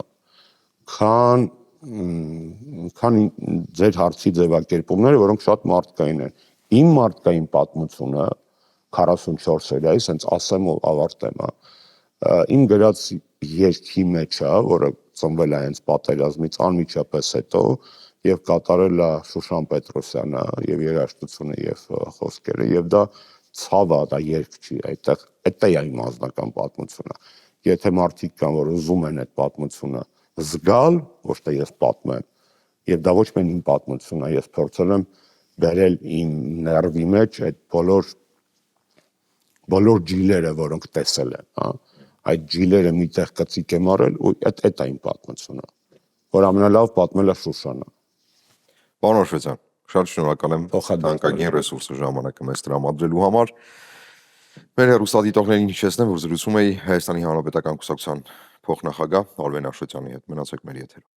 քան ձեր հարցի ձևակերպումները, որոնք շատ մարդկային են։ Իմ մարդկային պատմությունը 44 սերիայի, ասենց ասեմ ու ավարտեմ, իմ գրած երգի մեջ է, որը ծնվել է հենց պատերազմից անմիջապես հետո եւ կատարել է Շուշան Պետրոսյանը եւ երաժշտությունը եւ խոսքերը եւ դա ցավ է, դա երգ չի, այդտեղ է իմ անձնական պատմությունը։ Եթե մարդիկ կան, որ ուզում են այդ պատմությունը զգալ, ոչ թե ես պատմեմ, եւ դա ոչ միայն իմ պատմությունն է, ես փորձել եմ բերել իմ ներվի մեջ այդ բոլոր ջիլերը, որոնք տեսել եմ, հա, այդ ջիլերը միտեղ կծիկ եմ արել ու այդ է իմ պատմությունը, որ ամենալավ պատմել է Շուշանը։ Պարոն Հաշվետյան, շատ շնորհակալ եմ Փոխադարձ թանկագին ռեսուրսը ժամանակը մեզ տրամադրելու համար։ Մեր հեռուստադիտողներին հիշեցնեմ, որ զրուցում էի Հայաստանի Հանրապետական Կուսակցության փոխնախագահ Արմեն Աշոտյանի հետ։ Մնացեք մեր եթերում։